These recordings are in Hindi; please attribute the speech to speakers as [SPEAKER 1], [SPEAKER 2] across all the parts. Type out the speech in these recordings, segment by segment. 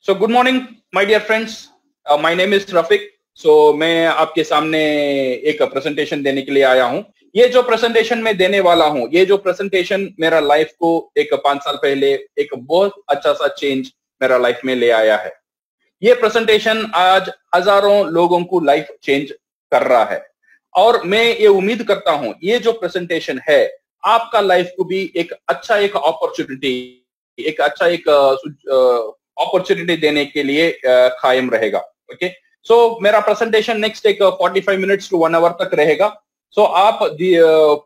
[SPEAKER 1] So good morning my dear friends, my name is Rafiq. मैं आपके सामने एक प्रेजेंटेशन देने के लिए आया हूं। ये जो प्रेजेंटेशन मैं देने वाला हूं, ये जो प्रेजेंटेशन मेरा लाइफ को एक 5 साल पहले एक बहुत अच्छा सा चेंज मेरा लाइफ में ले आया है। ये प्रेजेंटेशन आज हजारों लोगों को लाइफ चेंज कर रहा है और मैं ये उम्मीद करता हूं ये जो प्रेजेंटेशन है आपका लाइफ को भी एक अपॉर्चुनिटी देने के लिए कायम रहेगा। ओके, सो मेरा प्रेजेंटेशन नेक्स्ट एक 45 मिनट्स टू 1 आवर तक रहेगा। आप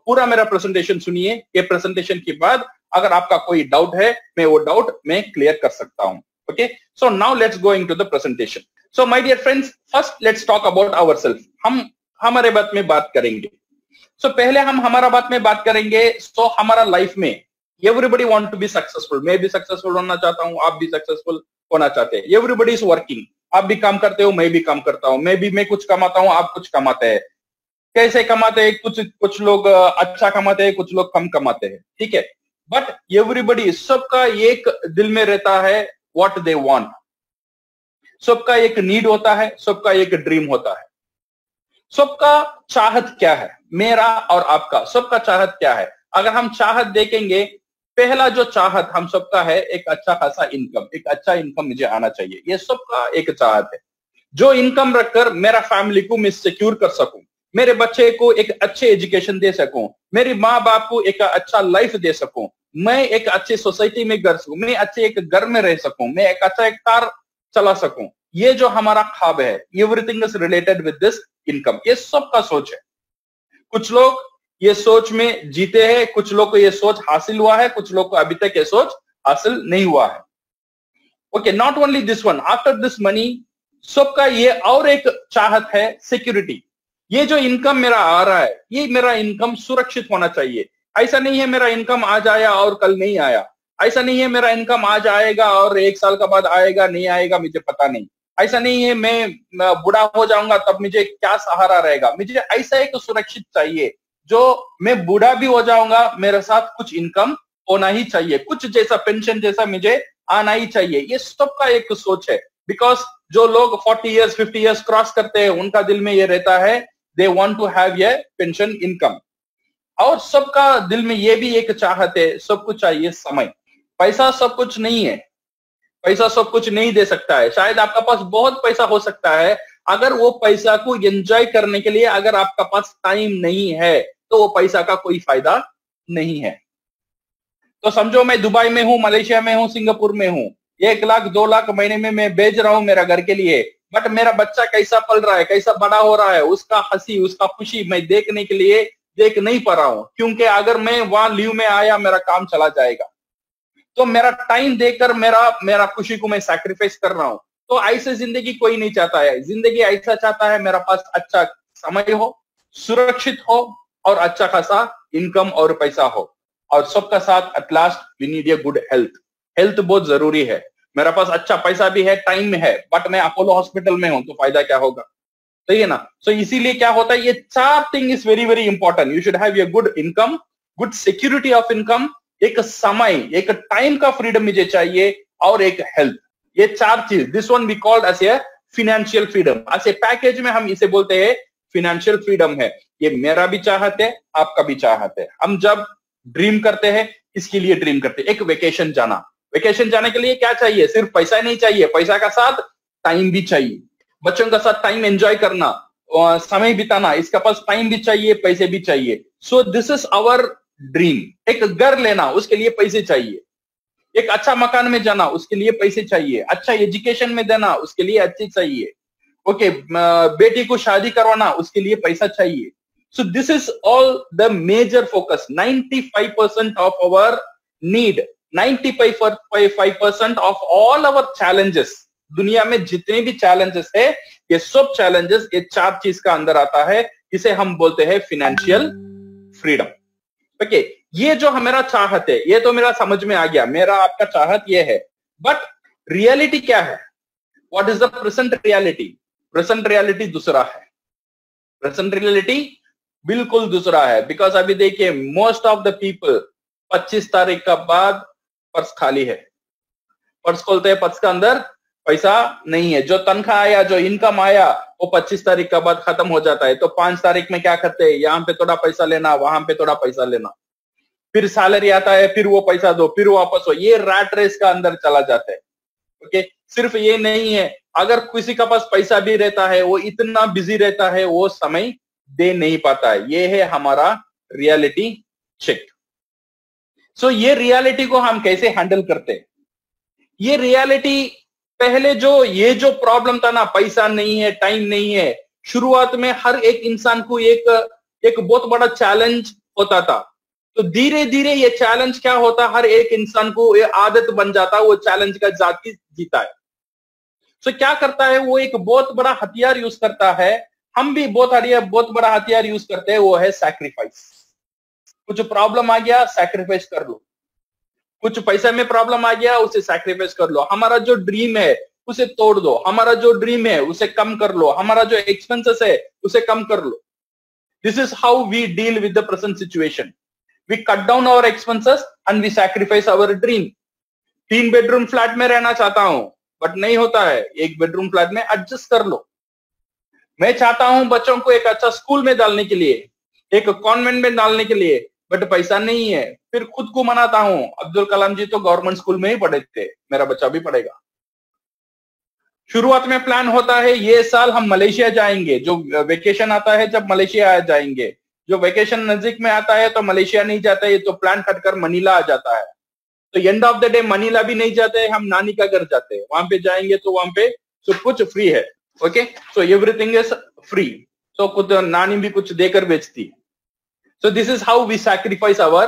[SPEAKER 1] पूरा मेरा प्रेजेंटेशन सुनिए। ये प्रेजेंटेशन के बाद अगर आपका कोई डाउट है वो डाउट मैं क्लियर कर सकता हूं। Okay, so now let's go into the presentation. So my dear friends, first let's talk about ourselves. हम हमारे बात में बात करेंगे। पहले हम हमारा बात में बात करेंगे। हमारा लाइफ में everybody want to be successful. मैं भी सक्सेसफुल होना चाहता हूं, आप भी सक्सेसफुल होना चाहते हैं। Everybody is working. आप भी काम करते हो, मैं भी काम करता हूं। मैं कुछ कमाता हूं, आप कुछ कमाते हैं। कैसे कमाते हैं? कुछ लोग अच्छा कमाते हैं, कुछ लोग कम कमाते हैं, ठीक है। बट एवरीबडी, सबका एक दिल में रहता है व्हाट दे वांट। सबका एक नीड होता है, सबका एक ड्रीम होता है। सबका चाहत क्या है? मेरा और आपका सबका चाहत क्या है? अगर हम चाहत देखेंगे, पहला जो चाहत हम सबका है एक अच्छा खासा इनकम। एक अच्छा इनकम मुझे आना चाहिए, ये सबका एक चाहत है। जो इनकम रखकर मेरा फैमिली को मैं सिक्योर कर सकूं, मेरे बच्चे को एक अच्छे एजुकेशन दे सकूं, मेरे माँ बाप को एक अच्छा लाइफ दे सकूं, मैं एक अच्छी सोसाइटी में कर सकूं, मैं अच्छे एक घर में रह सकूं, मैं एक अच्छा एक कार चला सकूं। ये जो हमारा ख्वाब है, everything is related with this income. ये सबका सोच है। कुछ लोग ये सोच में जीते हैं, कुछ लोग को ये सोच हासिल हुआ है, कुछ लोग को अभी तक ये सोच हासिल नहीं हुआ है। Okay, not only this one, after this money सबका ये और एक चाहत है सिक्योरिटी। ये जो इनकम मेरा आ रहा है, ये मेरा इनकम सुरक्षित होना चाहिए। ऐसा नहीं है मेरा इनकम आज आया और कल नहीं आया। ऐसा नहीं है मेरा इनकम आज आएगा और 1 साल के बाद आएगा नहीं आएगा मुझे पता नहीं। ऐसा नहीं है मैं बूढ़ा हो जाऊंगा तब मुझे क्या सहारा रहेगा। मुझे ऐसा एक सुरक्षित चाहिए जो मैं बूढ़ा भी हो जाऊंगा मेरे साथ कुछ इनकम होना ही चाहिए, कुछ जैसा पेंशन जैसा मुझे आना ही चाहिए। ये सबका एक सोच है। बिकॉज जो लोग 40 इयर्स 50 इयर्स क्रॉस करते हैं उनका दिल में ये रहता है दे वांट टू हैव ये पेंशन इनकम। और सबका दिल में ये भी एक चाहत है, सबको चाहिए समय। पैसा सब कुछ नहीं है, पैसा सब कुछ नहीं दे सकता है। शायद आपका पास बहुत पैसा हो सकता है, अगर वो पैसा को एंजॉय करने के लिए अगर आपका पास टाइम नहीं है तो वो पैसा का कोई फायदा नहीं है। तो समझो मैं दुबई में हूं, मलेशिया में हूं, सिंगापुर में हूं, 1 लाख 2 लाख महीने में मैं भेज रहा हूं मेरा घर के लिए, बट मेरा बच्चा कैसा पल रहा है, कैसा बड़ा हो रहा है, उसका हंसी उसका खुशी मैं देखने के लिए देख नहीं पा रहा हूं, क्योंकि अगर मैं वहां लीव में आया मेरा काम चला जाएगा। तो मेरा टाइम देकर मेरा खुशी को मैं सैक्रिफाइस कर रहा हूं। तो ऐसे जिंदगी कोई नहीं चाहता है। जिंदगी ऐसा चाहता है मेरा पास अच्छा समय हो, सुरक्षित हो और अच्छा खासा इनकम और पैसा हो। और सबका साथ at last we need a good health. Health बहुत जरूरी है। मेरा पास अच्छा पैसा भी है, टाइम है, बट मैं अपोलो हॉस्पिटल में हूं तो फायदा क्या होगा? सही है ना। इसीलिए क्या होता है, ये 4 thing is very very important. You should have a good income, good security of income, एक समय एक टाइम का फ्रीडम मुझे चाहिए और एक हेल्थ। ये 4 चीज, this one we called as a financial freedom. ऐसे पैकेज में हम इसे बोलते हैं फिनेंशियल फ्रीडम है। ये मेरा भी चाहत है, आपका भी चाहत है। हम जब ड्रीम करते हैं इसके लिए ड्रीम करते हैं, एक वेकेशन जाना। वेकेशन जाने के लिए क्या चाहिए? सिर्फ पैसा नहीं चाहिए, पैसा का साथ टाइम भी चाहिए। बच्चों का साथ टाइम एंजॉय करना, समय बिताना, इसका पास टाइम भी चाहिए, पैसे भी चाहिए। So this is our dream. एक घर लेना, उसके लिए पैसे चाहिए। एक अच्छा मकान में जाना, उसके लिए पैसे चाहिए। अच्छा एजुकेशन में देना, उसके लिए अच्छी चाहिए। ओके, बेटी को शादी करवाना, उसके लिए पैसा चाहिए। So this is all the major focus. 95% of our need, 95% of all our challenges, दुनिया में जितने भी चैलेंजेस है ये सब चैलेंजेस ये 4 चीज का अंदर आता है। इसे हम बोलते हैं फिनेंशियल फ्रीडम। ओके, ये जो हमारा चाहत है ये तो मेरा समझ में आ गया, मेरा आपका चाहत ये है। बट रियलिटी क्या है? What is the present reality? Present reality दूसरा है। प्रेजेंट रियलिटी बिल्कुल दूसरा है। बिकॉज अभी देखिए मोस्ट ऑफ द पीपल 25 तारीख का बाद पर्स खाली है। पर्स खोलते हैं, पर्स के अंदर पैसा नहीं है। जो तनख्वाह आया, जो इनकम आया, वो 25 तारीख के बाद खत्म हो जाता है। तो 5 तारीख में क्या करते हैं, यहाँ पे थोड़ा पैसा लेना, वहां पे थोड़ा पैसा लेना, फिर सैलरी आता है, फिर वो पैसा दो, फिर वापस हो, ये रैट रेस का अंदर चला जाता है। ओके, सिर्फ ये नहीं है, अगर किसी का पास पैसा भी रहता है, वो इतना बिजी रहता है, वो समय दे नहीं पाता है। ये है हमारा रियलिटी चेक। सो ये रियलिटी को हम कैसे हैंडल करते हैं? ये रियलिटी पहले ये जो प्रॉब्लम था ना, पैसा नहीं है, टाइम नहीं है, शुरुआत में हर एक इंसान को एक बहुत बड़ा चैलेंज होता था। तो धीरे धीरे ये चैलेंज क्या होता, हर एक इंसान को ये आदत बन जाता, वो चैलेंज का जाति जीता है। सो क्या करता है, वो एक बहुत बड़ा हथियार यूज करता है। हम भी बहुत बड़ा हथियार यूज करते हैं, वो है सैक्रिफाइस। कुछ प्रॉब्लम आ गया, सैक्रिफाइस कर लो। कुछ पैसे में प्रॉब्लम आ गया, उसे सैक्रिफाइस कर लो। हमारा जो ड्रीम है उसे तोड़ दो, हमारा जो ड्रीम है उसे कम कर लो, हमारा जो एक्सपेंसेस है उसे कम कर लो। This is how we deal with the present situation. We cut down our expenses and we sacrifice our dream. 3 bedroom flat में रहना चाहता हूं, बट नहीं होता है, 1 बेडरूम फ्लैट में एडजस्ट कर लो। मैं चाहता हूं बच्चों को एक अच्छा स्कूल में डालने के लिए, एक कॉन्वेंट में डालने के लिए, बट पैसा नहीं है, फिर खुद को मनाता हूं, अब्दुल कलाम जी तो गवर्नमेंट स्कूल में ही पढ़े थे, मेरा बच्चा भी पढ़ेगा। शुरुआत में प्लान होता है, ये साल हम मलेशिया जाएंगे, जो वेकेशन आता है जब मलेशिया जाएंगे। जो वेकेशन नजदीक में आता है तो मलेशिया नहीं जाता है, तो प्लान कटकर मनीला आ जाता है। तो end of the day Manila भी नहीं जाते हैं, हम नानी का घर जाते हैं, वहां पे जाएंगे तो वहां पे सब कुछ फ्री है। Okay, so everything is free. So खुद नानी भी कुछ देकर बेचती। So this is how we sacrifice our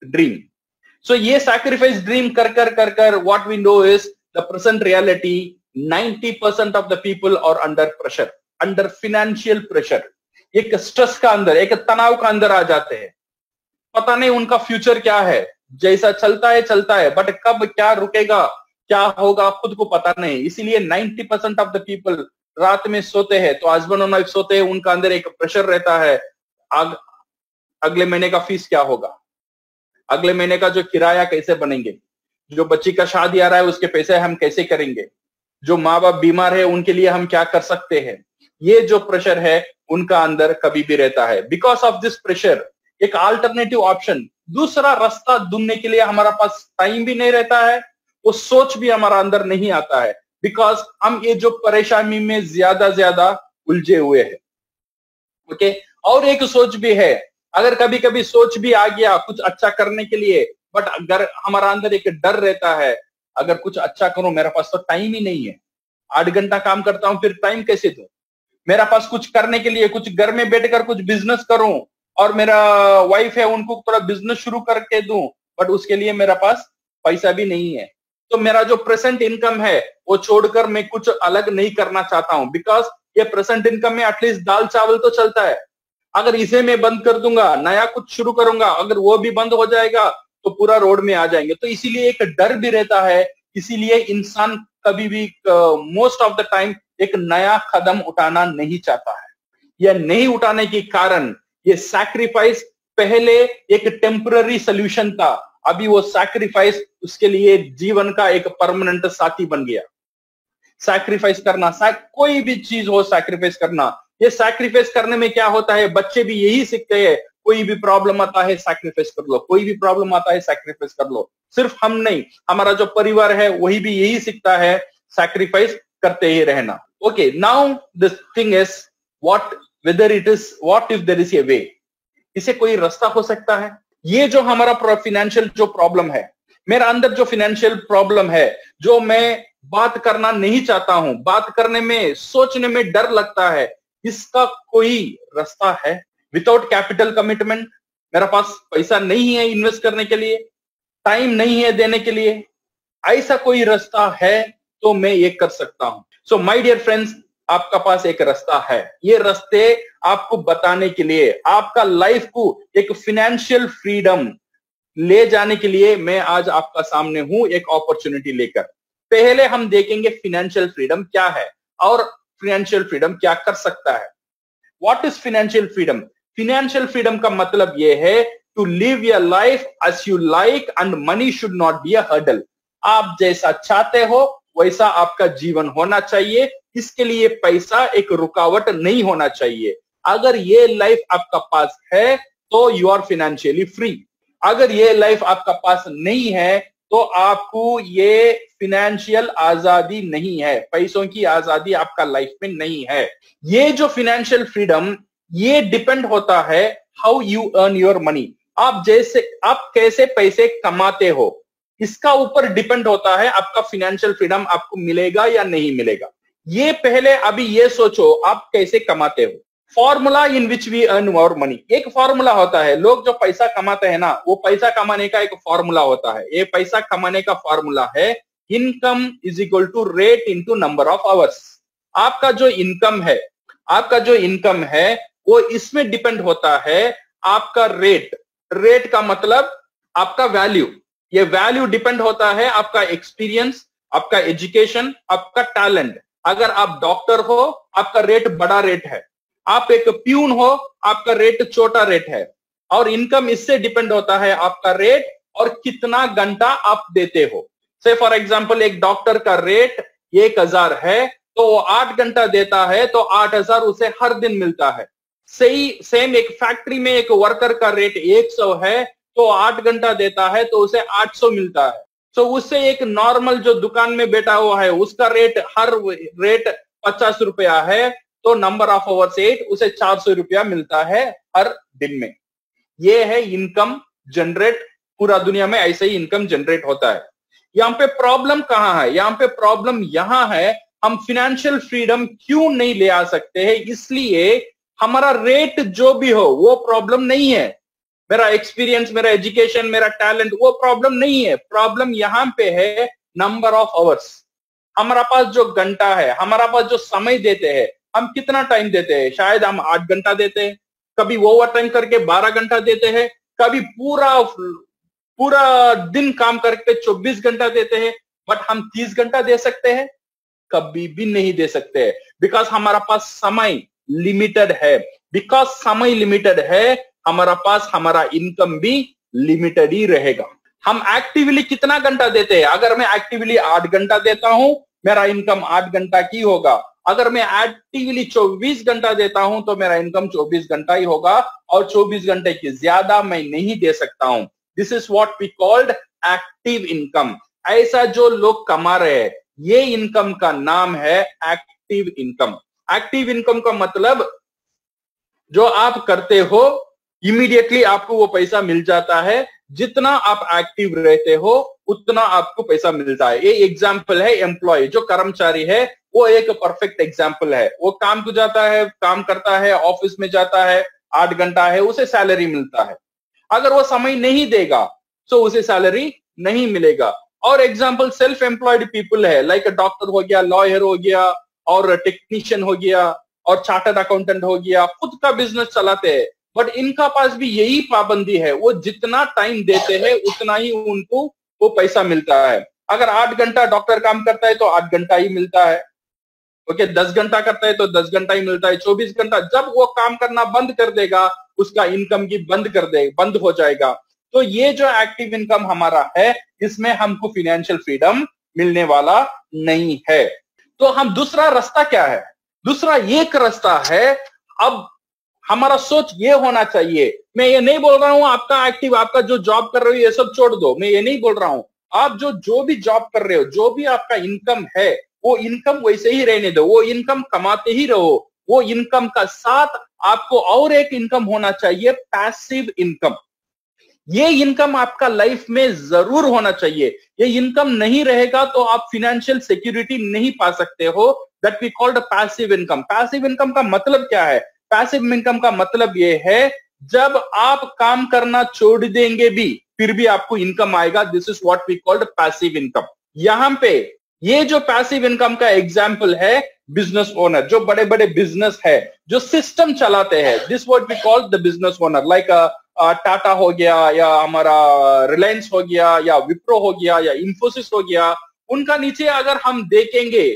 [SPEAKER 1] dream. So ये sacrifice dream कर what we know is the present reality, 90% of the people are under pressure, under financial pressure. एक स्ट्रेस का अंदर, एक तनाव का अंदर आ जाते हैं। पता नहीं उनका फ्यूचर क्या है, जैसा चलता है, बट कब क्या रुकेगा, क्या होगा, खुद को पता नहीं। इसीलिए 90% ऑफ द पीपल रात में सोते हैं, तो हस्बैंड और वाइफ सोते हैं, उनका अंदर एक प्रेशर रहता है, अगले महीने का फीस क्या होगा, अगले महीने का जो किराया कैसे बनेंगे, जो बच्ची का शादी आ रहा है उसके पैसे हम कैसे करेंगे, जो माँ बाप बीमार है उनके लिए हम क्या कर सकते हैं। ये जो प्रेशर है उनका अंदर कभी भी रहता है। बिकॉज ऑफ दिस प्रेशर एक अल्टरनेटिव ऑप्शन, दूसरा रास्ता ढूंढने के लिए हमारा पास टाइम भी नहीं रहता है, वो सोच भी हमारा अंदर नहीं आता है। बिकॉज हम ये जो परेशानी में ज्यादा उलझे हुए हैं। ओके, और एक सोच भी है, अगर कभी कभी सोच भी आ गया कुछ अच्छा करने के लिए, बट अगर हमारा अंदर एक डर रहता है, अगर कुछ अच्छा करूं, मेरे पास तो टाइम ही नहीं है, 8 घंटा काम करता हूं, फिर टाइम कैसे दूं? मेरा पास कुछ करने के लिए, कुछ घर में बैठकर कुछ बिजनेस करूं, और मेरा वाइफ है उनको थोड़ा बिजनेस शुरू करके दूं, बट उसके लिए मेरा पास पैसा भी नहीं है। तो मेरा जो प्रेजेंट इनकम है वो छोड़कर मैं कुछ अलग नहीं करना चाहता हूं। बिकॉज ये प्रेजेंट इनकम में एटलीस्ट दाल चावल तो चलता है। अगर इसे मैं बंद कर दूंगा, नया कुछ शुरू करूंगा, अगर वो भी बंद हो जाएगा तो पूरा रोड में आ जाएंगे। तो इसीलिए एक डर भी रहता है, इसीलिए इंसान कभी भी मोस्ट ऑफ द टाइम एक नया कदम उठाना नहीं चाहता है। यह नहीं उठाने के कारण ये सैक्रिफाइस पहले एक टेम्पररी सोल्यूशन था, अभी वो सैक्रिफाइस उसके लिए जीवन का एक परमानेंट साथी बन गया। सैक्रिफाइस करना, कोई भी चीज हो सैक्रिफाइस करना, ये सैक्रिफाइस करने में क्या होता है, बच्चे भी यही सीखते हैं। कोई भी प्रॉब्लम आता है सैक्रिफाइस कर लो, कोई भी प्रॉब्लम आता है सैक्रिफाइस कर लो। सिर्फ हम नहीं, हमारा जो परिवार है वही भी यही सीखता है, सैक्रिफाइस करते ही रहना। Okay, now the thing is what if there is a way, इसे कोई रास्ता हो सकता है। ये जो हमारा फाइनेंशियल जो प्रॉब्लम है, मेरा अंदर जो फाइनेंशियल प्रॉब्लम है, जो मैं बात करना नहीं चाहता हूं, बात करने में, सोचने में डर लगता है, इसका कोई रास्ता है? विदाउट कैपिटल कमिटमेंट, मेरा पास पैसा नहीं है इन्वेस्ट करने के लिए, टाइम नहीं है देने के लिए, ऐसा कोई रास्ता है तो मैं ये कर सकता हूं। सो माय डियर फ्रेंड्स, आपका पास एक रास्ता है। ये रास्ते आपको बताने के लिए, आपका लाइफ को एक फाइनेंशियल फ्रीडम ले जाने के लिए मैं आज आपका सामने हूं, एक अपॉर्चुनिटी लेकर। पहले हम देखेंगे फाइनेंशियल फ्रीडम क्या है और फाइनेंशियल फ्रीडम क्या कर सकता है। What is financial freedom? Financial freedom का मतलब यह है to live your life as you like and money should not be a hurdle. आप जैसा चाहते हो वैसा आपका जीवन होना चाहिए। इसके लिए पैसा एक रुकावट नहीं होना चाहिए। अगर ये लाइफ आपका पास है तो यू आर फाइनेंशियली फ्री। अगर ये लाइफ आपका पास नहीं है तो आपको ये फिनेंशियल आजादी नहीं है, पैसों की आजादी आपका लाइफ में नहीं है। ये जो फिनेंशियल फ्रीडम, ये डिपेंड होता है how you earn your money. आप कैसे पैसे कमाते हो, इसका ऊपर डिपेंड होता है आपका फिनेंशियल फ्रीडम आपको मिलेगा या नहीं मिलेगा। ये पहले अभी ये सोचो आप कैसे कमाते हो। Formula in which we earn our money, एक फॉर्मूला होता है। लोग जो पैसा कमाते हैं ना, वो पैसा कमाने का एक फॉर्मूला होता है। ये पैसा कमाने का फॉर्मूला है income is equal to rate into number of hours. आपका जो इनकम है वो इसमें डिपेंड होता है आपका रेट का मतलब आपका वैल्यू। ये वैल्यू डिपेंड होता है आपका एक्सपीरियंस, आपका एजुकेशन, आपका टैलेंट। अगर आप डॉक्टर हो आपका रेट बड़ा रेट है, आप एक प्यून हो आपका रेट छोटा रेट है। और इनकम इससे डिपेंड होता है आपका रेट और कितना घंटा आप देते हो। से फॉर एग्जांपल एक डॉक्टर का रेट 1000 है तो वो 8 घंटा देता है तो 8000 उसे हर दिन मिलता है। सेम एक फैक्ट्री में एक वर्कर का रेट 100 है तो 8 घंटा देता है तो उसे 800 मिलता है। तो उससे एक नॉर्मल जो दुकान में बैठा हुआ है उसका रेट 50 रुपया है तो नंबर ऑफ आवर्स 8, उसे 400 रुपया मिलता है हर दिन में। ये है इनकम जनरेट। पूरा दुनिया में ऐसे ही इनकम जनरेट होता है। यहाँ पे प्रॉब्लम कहाँ है? यहाँ पे प्रॉब्लम यहाँ है हम फिनेंशियल फ्रीडम क्यों नहीं ले आ सकते हैं। इसलिए हमारा रेट जो भी हो वो प्रॉब्लम नहीं है। मेरा एक्सपीरियंस, मेरा एजुकेशन, मेरा टैलेंट वो प्रॉब्लम नहीं है। प्रॉब्लम यहाँ पे है नंबर ऑफ आवर्स। हमारा पास जो घंटा है, हमारा पास जो समय देते हैं, हम कितना टाइम देते हैं? शायद हम 8 घंटा देते हैं, कभी ओवर टाइम करके 12 घंटा देते हैं, कभी पूरा दिन काम करके 24 घंटा देते हैं। बट हम 30 घंटा दे सकते हैं? कभी भी नहीं दे सकते हैं। बिकॉज हमारा पास समय लिमिटेड है। बिकॉज समय लिमिटेड है हमारा पास हमारा इनकम भी लिमिटेड ही रहेगा। हम एक्टिवली कितना घंटा देते हैं? अगर मैं एक्टिवली 8 घंटा देता हूं मेरा इनकम 8 घंटा की होगा। अगर मैं एक्टिवली 24 घंटा देता हूं तो मेरा इनकम 24 घंटा ही होगा और 24 घंटे की ज्यादा मैं नहीं दे सकता हूं। This is what we called active income. ऐसा जो लोग कमा रहे हैं ये इनकम का नाम है एक्टिव इनकम। एक्टिव इनकम का मतलब जो आप करते हो इमीडिएटली आपको वो पैसा मिल जाता है। जितना आप एक्टिव रहते हो उतना आपको पैसा मिलता है। ये एग्जाम्पल है एम्प्लॉय, जो कर्मचारी है वो एक परफेक्ट एग्जाम्पल है। वो काम को जाता है, काम करता है, ऑफिस में जाता है, 8 घंटा है, उसे सैलरी मिलता है। अगर वो समय नहीं देगा तो उसे सैलरी नहीं मिलेगा। और एग्जाम्पल सेल्फ एम्प्लॉयड पीपल है, लाइक डॉक्टर हो गया, लॉयर हो गया और टेक्नीशियन हो गया और चार्टर्ड अकाउंटेंट हो गया, खुद का बिजनेस चलाते हैं। बट इनका पास भी यही पाबंदी है, वो जितना टाइम देते हैं उतना ही उनको वो पैसा मिलता है। अगर 8 घंटा डॉक्टर काम करता है तो 8 घंटा ही मिलता है। ओके, 10 घंटा करता है तो 10 घंटा ही मिलता है। 24 घंटा जब वो काम करना बंद कर देगा उसका इनकम की बंद हो जाएगा। तो ये जो एक्टिव इनकम हमारा है इसमें हमको फिनेंशियल फ्रीडम मिलने वाला नहीं है। तो हम दूसरा रास्ता क्या है? दूसरा एक रास्ता है, अब हमारा सोच ये होना चाहिए। मैं ये नहीं बोल रहा हूं आपका एक्टिव, आपका जो जॉब कर रहे हो ये सब छोड़ दो, मैं ये नहीं बोल रहा हूं। आप जो भी जॉब कर रहे हो, जो भी आपका इनकम है वो इनकम वैसे ही रहने दो, वो इनकम कमाते ही रहो। वो इनकम का साथ आपको और एक इनकम होना चाहिए, पैसिव इनकम। ये इनकम आपका लाइफ में जरूर होना चाहिए। ये इनकम नहीं रहेगा तो आप फिनेंशियल सिक्योरिटी नहीं पा सकते हो। That we called passive income. Passive income का मतलब क्या है? पैसिव इनकम का मतलब ये है जब आप काम करना छोड़ देंगे भी फिर भी आपको इनकम आएगा। This is what we called passive income. यहां पे ये जो पैसिव इनकम का एग्जाम्पल है बिजनेस ओनर, जो बड़े बड़े बिजनेस है, जो सिस्टम चलाते हैं, this what we call the business owner. Like Tata हो गया या हमारा रिलायंस हो गया या विप्रो हो गया या इंफोसिस हो गया। उनका नीचे अगर हम देखेंगे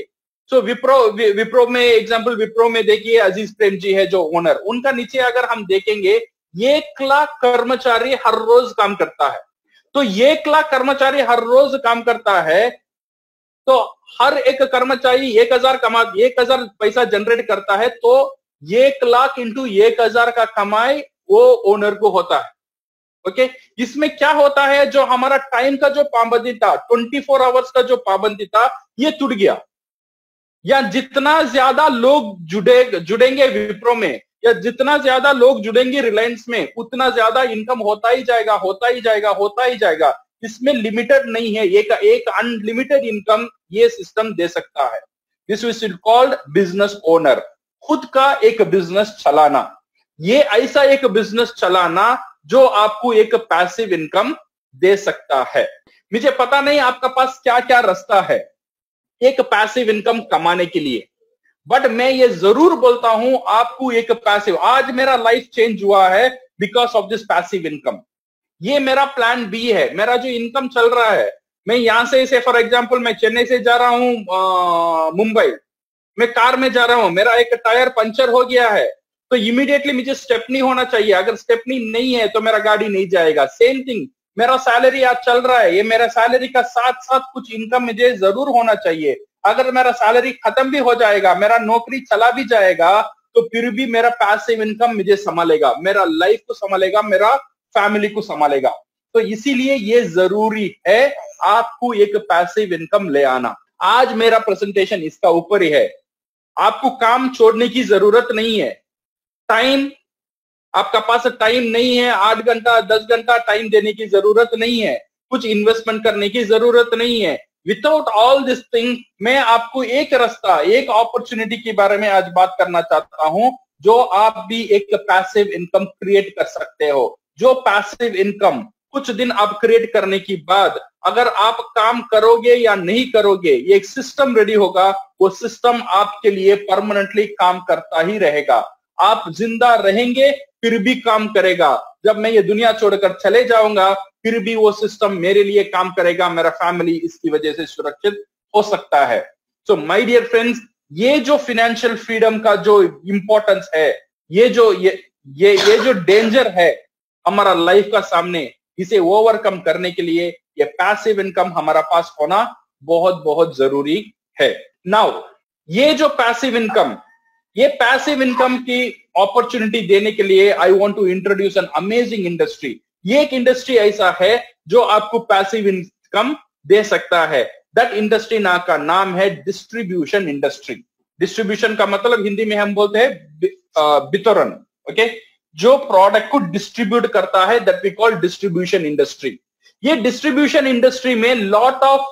[SPEAKER 1] तो विप्रो में एग्जांपल, विप्रो में देखिए अजीज प्रेम जी है जो ओनर, उनका नीचे अगर हम देखेंगे 1 लाख कर्मचारी हर रोज काम करता है। तो 1 लाख कर्मचारी हर रोज काम करता है तो हर एक कर्मचारी 1,000 पैसा जनरेट करता है, तो 1 लाख इंटू 1,000 का कमाई वो ओनर को होता है। ओके, इसमें क्या होता है, जो हमारा टाइम का जो पाबंदी था, 24 आवर्स का जो पाबंदी था, ये टूट गया। या जितना ज्यादा लोग जुड़ेंगे विप्रो में, या जितना ज्यादा लोग जुड़ेंगे रिलायंस में, उतना ज्यादा इनकम होता ही जाएगा, होता ही जाएगा, होता ही जाएगा। इसमें लिमिटेड नहीं है, एक अनलिमिटेड इनकम ये सिस्टम दे सकता है। This is called business owner, खुद का एक बिजनेस चलाना। ये ऐसा एक बिजनेस चलाना जो आपको एक पैसिव इनकम दे सकता है। मुझे पता नहीं आपका पास क्या क्या रास्ता है एक पैसिव इनकम कमाने के लिए, बट मैं ये जरूर बोलता हूं आपको एक पैसिव, आज मेरा लाइफ चेंज हुआ है because of this passive income. ये मेरा प्लान बी है। मेरा जो इनकम चल रहा है, मैं यहां से फॉर एग्जांपल मैं चेन्नई से जा रहा हूं मुंबई, मैं कार में जा रहा हूं, मेरा एक टायर पंचर हो गया है, तो इमीडिएटली मुझे स्टेपनी होना चाहिए। अगर स्टेपनी नहीं है तो मेरा गाड़ी नहीं जाएगा। सेम थिंग, मेरा सैलरी आज चल रहा है, ये मेरा सैलरी का साथ साथ कुछ इनकम मुझे जरूर होना चाहिए। अगर मेरा सैलरी खत्म भी हो जाएगा, मेरा नौकरी चला भी जाएगा, तो फिर भी मेरा पैसिव इनकम मुझे संभालेगा, मेरा लाइफ को संभालेगा, मेरा फैमिली को संभालेगा। तो इसीलिए ये जरूरी है आपको एक पैसिव इनकम ले आना। आज मेरा प्रेजेंटेशन इसका ऊपर ही है। आपको काम छोड़ने की जरूरत नहीं है। टाइम, आपका पास टाइम नहीं है, 8 घंटा 10 घंटा टाइम देने की जरूरत नहीं है, कुछ इन्वेस्टमेंट करने की जरूरत नहीं है। विदाउट ऑल दिस थिंग, मैं आपको एक रास्ता, एक अपॉर्चुनिटी के बारे में आज बात करना चाहता हूं, जो आप भी एक पैसिव इनकम क्रिएट कर सकते हो। जो पैसिव इनकम कुछ दिन आप क्रिएट करने के बाद, अगर आप काम करोगे या नहीं करोगे, ये एक सिस्टम रेडी होगा, वो सिस्टम आपके लिए परमानेंटली काम करता ही रहेगा। आप जिंदा रहेंगे फिर भी काम करेगा। जब मैं ये दुनिया छोड़कर चले जाऊंगा फिर भी वो सिस्टम मेरे लिए काम करेगा, मेरा फैमिली इसकी वजह से सुरक्षित हो सकता है। सो माय डियर फ्रेंड्स, ये जो फाइनेंशियल फ्रीडम का जो इंपॉर्टेंस है, ये जो डेंजर है हमारा लाइफ का सामने, इसे ओवरकम करने के लिए ये पैसिव इनकम हमारा पास होना बहुत बहुत जरूरी है। नाउ ये जो पैसिव इनकम की अपॉर्चुनिटी देने के लिए I want to introduce an amazing industry. ये एक इंडस्ट्री ऐसा है जो आपको पैसिव इनकम दे सकता है। दैट इंडस्ट्री का नाम है डिस्ट्रीब्यूशन इंडस्ट्री। डिस्ट्रीब्यूशन का मतलब हिंदी में हम बोलते हैं वितरण। ओके, जो प्रोडक्ट को डिस्ट्रीब्यूट करता है, that we call distribution industry. ये डिस्ट्रीब्यूशन इंडस्ट्री में लॉट ऑफ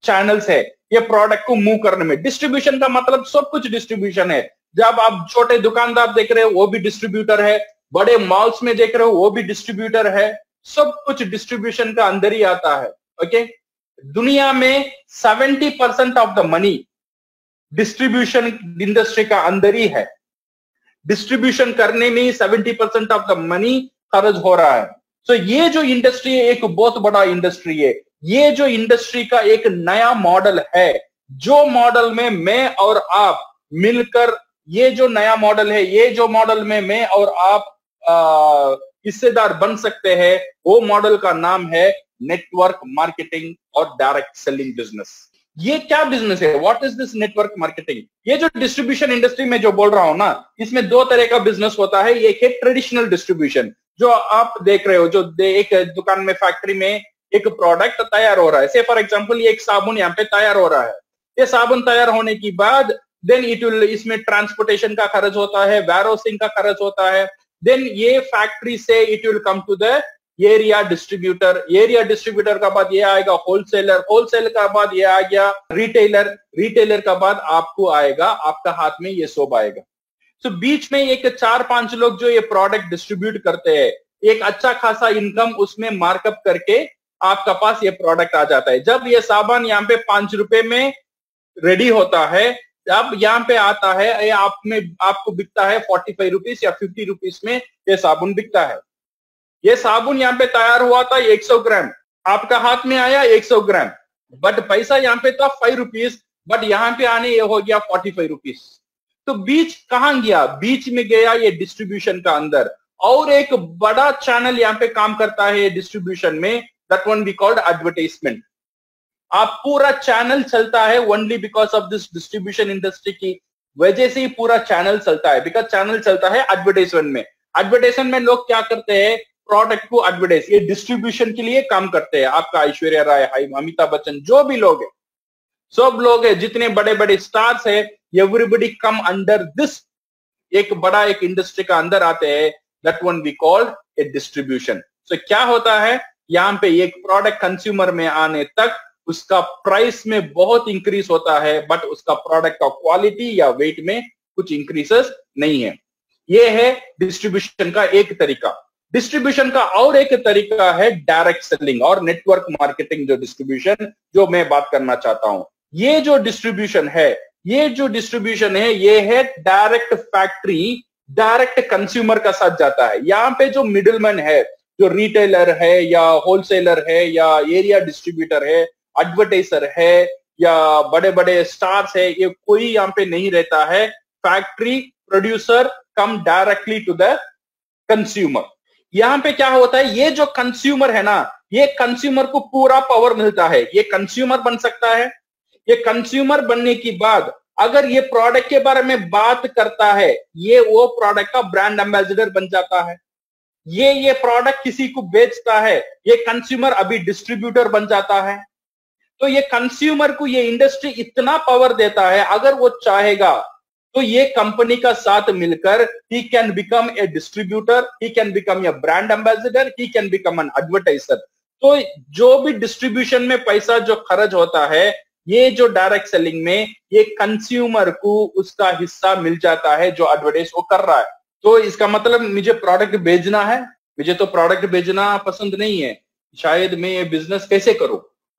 [SPEAKER 1] चैनल्स है ये प्रोडक्ट को मूव करने में। डिस्ट्रीब्यूशन का मतलब सब कुछ डिस्ट्रीब्यूशन है। जब आप छोटे दुकानदार देख रहे हो वो भी डिस्ट्रीब्यूटर है, बड़े मॉल्स में देख रहे हो वो भी डिस्ट्रीब्यूटर है, सब कुछ डिस्ट्रीब्यूशन का अंदर ही आता है। ओके, दुनिया में 70% of the money distribution industry का अंदर ही है। डिस्ट्रीब्यूशन करने में 70% ऑफ द मनी खर्च हो रहा है। सो ये जो इंडस्ट्री है एक बहुत बड़ा इंडस्ट्री है। ये जो इंडस्ट्री का एक नया मॉडल है, जो मॉडल में मैं और आप मिलकर, ये जो नया मॉडल है, ये जो मॉडल में मैं और आप हिस्सेदार बन सकते हैं, वो मॉडल का नाम है नेटवर्क मार्केटिंग और डायरेक्ट सेलिंग बिजनेस। ये क्या बिजनेस है? What is this network marketing? ये जो डिस्ट्रीब्यूशन इंडस्ट्री में जो बोल रहा हूं ना, इसमें दो तरह का बिजनेस होता है। एक है ट्रेडिशनल डिस्ट्रीब्यूशन, जो आप देख रहे हो, जो एक दुकान में, फैक्ट्री में एक प्रोडक्ट तैयार हो रहा है। से फॉर एग्जांपल ये एक साबुन यहाँ पे तैयार हो रहा है। ये साबुन तैयार होने के बाद देन इट विल, इसमें ट्रांसपोर्टेशन का खर्च होता है, वेयरहाउसिंग का खर्च होता है। देन ये फैक्ट्री से it will come to the area distributor. Area distributor का बाद ये आएगा होलसेलर, होलसेलर का बाद ये आ गया रिटेलर, रिटेलर का बाद आपको आएगा, आपका हाथ में ये सब आएगा। तो बीच में एक 4-5 लोग जो ये प्रोडक्ट डिस्ट्रीब्यूट करते हैं, एक अच्छा खासा इनकम उसमें मार्कअप करके आपका पास ये प्रोडक्ट आ जाता है। जब ये साबुन यहाँ पे 5 रुपए में रेडी होता है, जब यहाँ पे आता है, ये आपको बिकता है 45 रुपीस या 50 रुपीस में ये साबुन बिकता है। ये साबुन यहाँ पे तैयार हुआ था 100 ग्राम, आपका हाथ में आया 100 ग्राम, बट पैसा यहाँ पे था 5 रुपीस, बट यहाँ पे आने ये हो गया 45 रुपीस। तो बीच कहां गया? बीच में गया ये डिस्ट्रीब्यूशन का अंदर। और एक बड़ा चैनल यहाँ पे काम करता है डिस्ट्रीब्यूशन में, that one we called advertisement. आप पूरा चैनल चलता है only because of this distribution industry की वजह से ही पूरा चैनल चलता है, बिकॉज चैनल चलता है एडवर्टाइजमेंट में। एडवर्टाइजमेंट में लोग क्या करते हैं, प्रोडक्ट को एडवर्टाइज, ये डिस्ट्रीब्यूशन के लिए काम करते हैं। आपका ऐश्वर्या राय, अमिताभ बच्चन, जो भी लोग हैं, सब लोग हैं, जितने बड़े बड़े स्टार्स है, एवरीबडी कम अंडर दिस, एक बड़ा एक इंडस्ट्री का अंदर आते हैं, that one we called a distribution. So क्या होता है, यहाँ पे एक प्रोडक्ट कंज्यूमर में आने तक उसका प्राइस में बहुत इंक्रीज होता है, बट उसका प्रोडक्ट का क्वालिटी या वेट में कुछ इंक्रीजेस नहीं है। ये है डिस्ट्रीब्यूशन का एक तरीका। डिस्ट्रीब्यूशन का और एक तरीका है डायरेक्ट सेलिंग और नेटवर्क मार्केटिंग, जो डिस्ट्रीब्यूशन जो मैं बात करना चाहता हूं। ये जो डिस्ट्रीब्यूशन है, ये है डायरेक्ट फैक्ट्री, डायरेक्ट कंज्यूमर का साथ जाता है। यहाँ पे जो मिडिलमैन है, जो रिटेलर है या होलसेलर है या एरिया डिस्ट्रीब्यूटर है, एडवर्टाइजर है या बड़े बड़े स्टार्स है, ये कोई यहाँ पे नहीं रहता है। Factory producer come directly to the consumer. यहाँ पे क्या होता है, ये जो कंज्यूमर है ना, ये कंज्यूमर को पूरा पावर मिलता है। ये कंज्यूमर बन सकता है। ये कंज्यूमर बनने के बाद अगर ये प्रोडक्ट के बारे में बात करता है, ये वो प्रोडक्ट का ब्रांड एम्बेसडर बन जाता है। ये प्रोडक्ट किसी को बेचता है, ये कंज्यूमर अभी डिस्ट्रीब्यूटर बन जाता है। तो ये कंज्यूमर को ये इंडस्ट्री इतना पावर देता है, अगर वो चाहेगा तो ये कंपनी का साथ मिलकर he can become A distributor, he can become A brand ambassador, he can become an advertiser. तो जो भी डिस्ट्रीब्यूशन में पैसा जो खर्च होता है, ये जो डायरेक्ट सेलिंग में, ये कंज्यूमर को उसका हिस्सा मिल जाता है जो एडवर्टाइज वो कर रहा है। तो इसका मतलब मुझे प्रोडक्ट बेचना है, मुझे तो प्रोडक्ट बेचना पसंद नहीं है, शायद मैं ये बिजनेस कैसे करूं।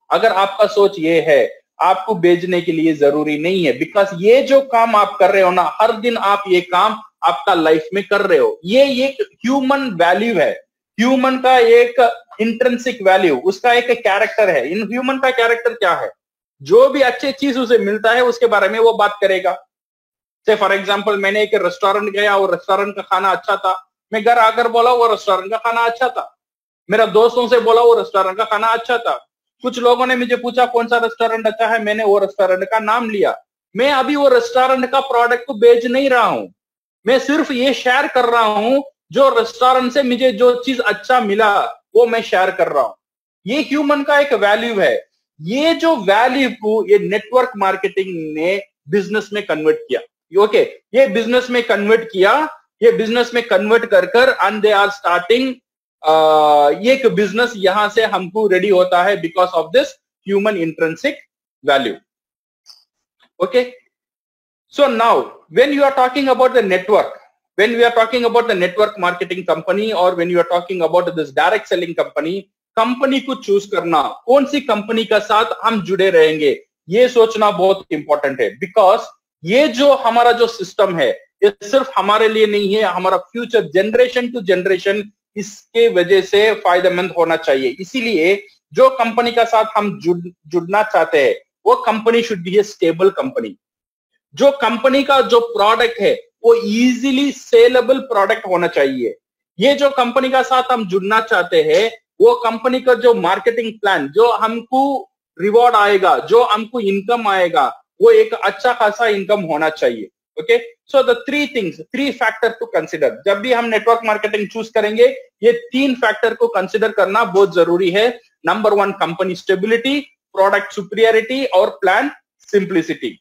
[SPEAKER 1] अगर आपका सोच ये है, आपको बेचने के लिए जरूरी नहीं है, बिकॉज ये जो काम आप कर रहे हो ना, हर दिन आप ये काम आपका लाइफ में कर रहे हो, ये एक ह्यूमन वैल्यू है, ह्यूमन का एक इंट्रिंसिक वैल्यू, उसका एक कैरेक्टर है। इन ह्यूमन का कैरेक्टर क्या है, जो भी अच्छी चीज उसे मिलता है उसके बारे में वो बात करेगा। से फॉर एग्जांपल, मैंने एक रेस्टोरेंट गया और रेस्टोरेंट का खाना अच्छा था, मैं घर आकर बोला वो रेस्टोरेंट का खाना अच्छा था। मेरा दोस्तों से बोला वो रेस्टोरेंट का खाना अच्छा था। कुछ लोगों ने मुझे पूछा कौन सा रेस्टोरेंट अच्छा है, मैंने वो रेस्टोरेंट का नाम लिया। मैं अभी वो रेस्टोरेंट का प्रोडक्ट को बेच नहीं रहा हूं, मैं सिर्फ ये शेयर कर रहा हूं, जो रेस्टोरेंट से मुझे जो चीज अच्छा मिला वो मैं शेयर कर रहा हूं। ये ह्यूमन का एक वैल्यू है। ये जो वैल्यू को ये नेटवर्क मार्केटिंग ने बिजनेस में कन्वर्ट किया। ओके, ये बिजनेस में कन्वर्ट किया, ये बिजनेस में कन्वर्ट कर एंड दे आर स्टार्टिंग ये एक बिजनेस यहां से हमको रेडी होता है because of this human intrinsic value. Okay, so now when you are talking about the network, when we are talking about the network marketing company or when you are talking about this direct selling company, company को चूज करना, कौन सी कंपनी का साथ हम जुड़े रहेंगे, ये सोचना बहुत इंपॉर्टेंट है। बिकॉज ये जो हमारा जो सिस्टम है, ये सिर्फ हमारे लिए नहीं है, हमारा फ्यूचर जनरेशन टू जनरेशन इसके वजह से फायदेमंद होना चाहिए। इसीलिए जो कंपनी का साथ हम जुड़ना चाहते हैं, वो company should be A stable company. जो कंपनी का जो प्रोडक्ट है वो इजीली सेलेबल प्रोडक्ट होना चाहिए। ये जो कंपनी का साथ हम जुड़ना चाहते हैं, वो कंपनी का जो मार्केटिंग प्लान, जो हमको रिवॉर्ड आएगा, जो हमको इनकम आएगा, वो एक अच्छा खासा इनकम होना चाहिए। Okay, so the three factor to consider. जब भी हम नेटवर्क मार्केटिंग चूज करेंगे, ये 3 फैक्टर को कंसिडर करना बहुत जरूरी है। Number 1 company stability, product superiority और प्लान सिंप्लिसिटी।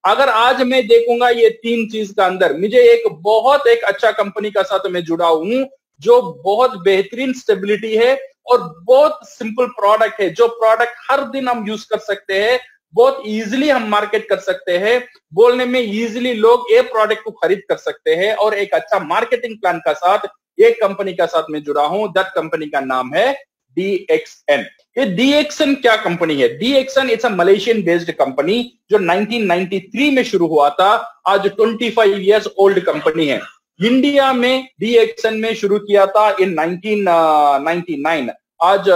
[SPEAKER 1] अगर आज मैं देखूंगा ये 3 चीज का अंदर मुझे एक अच्छा कंपनी का साथ मैं जुड़ा हूं, जो बहुत बेहतरीन स्टेबिलिटी है और बहुत सिंपल प्रोडक्ट है, जो प्रोडक्ट हर दिन हम यूज कर सकते हैं, बहुत इजीली हम मार्केट कर सकते हैं, बोलने में इजीली लोग ये प्रोडक्ट को खरीद कर सकते हैं, और एक अच्छा मार्केटिंग प्लान का साथ एक कंपनी का साथ मैं जुड़ा हूं। दैट कंपनी का नाम है DXN। ये DXN क्या कंपनी है? DXN it's a Malaysian based company जो 1993 में शुरू हुआ था। आज 25 इयर्स ओल्ड कंपनी है। इंडिया में DXN में शुरू किया था इन 1999। आज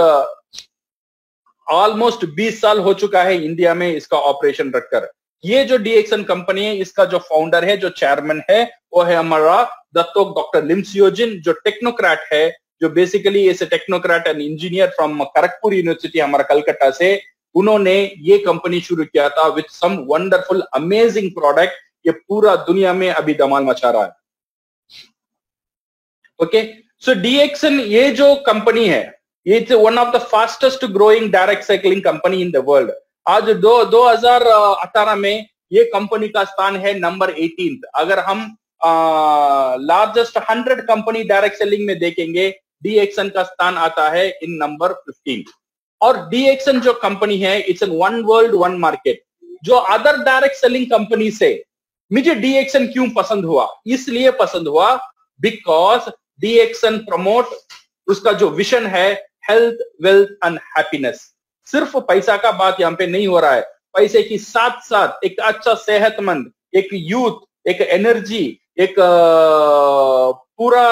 [SPEAKER 1] ऑलमोस्ट 20 साल हो चुका है इंडिया में इसका ऑपरेशन रखकर। ये जो DXN कंपनी है, इसका जो फाउंडर है, जो चेयरमैन है, वो है हमारा दत्तोक डॉक्टर लिम सियोजिन, जो टेक्नोक्रेट है, जो basically is a technocrat and engineer from Kharagpur university, हमारा कलकत्ता से, उन्होंने ये कंपनी शुरू किया था with some wonderful amazing product. ये पूरा दुनिया में अभी धमाल मचा रहा है। ओके, सो डीएक्सन ये जो कंपनी है, ये one of the fastest growing direct cycling company in the world. आज 2018 में ये कंपनी का स्थान है नंबर 18। अगर हम लार्जेस्ट 100 कंपनी डायरेक्ट सेलिंग में देखेंगे, डीएक्सन का स्थान आता है इन नंबर 15। और डीएक्सन जो कंपनी है, it's an one world one market. जो अदर डायरेक्ट सेलिंग कंपनी से मुझे डीएक्सन क्यों पसंद हुआ? इसलिए पसंद हुआ बिकॉज डीएक्सन प्रमोट, उसका जो विजन है हेल्थ, वेल्थ एंड हैप्पीनेस। सिर्फ पैसा का बात यहाँ पे नहीं हो रहा है, पैसे के साथ साथ एक अच्छा सेहतमंद, एक यूथ, एक एनर्जी, एक पूरा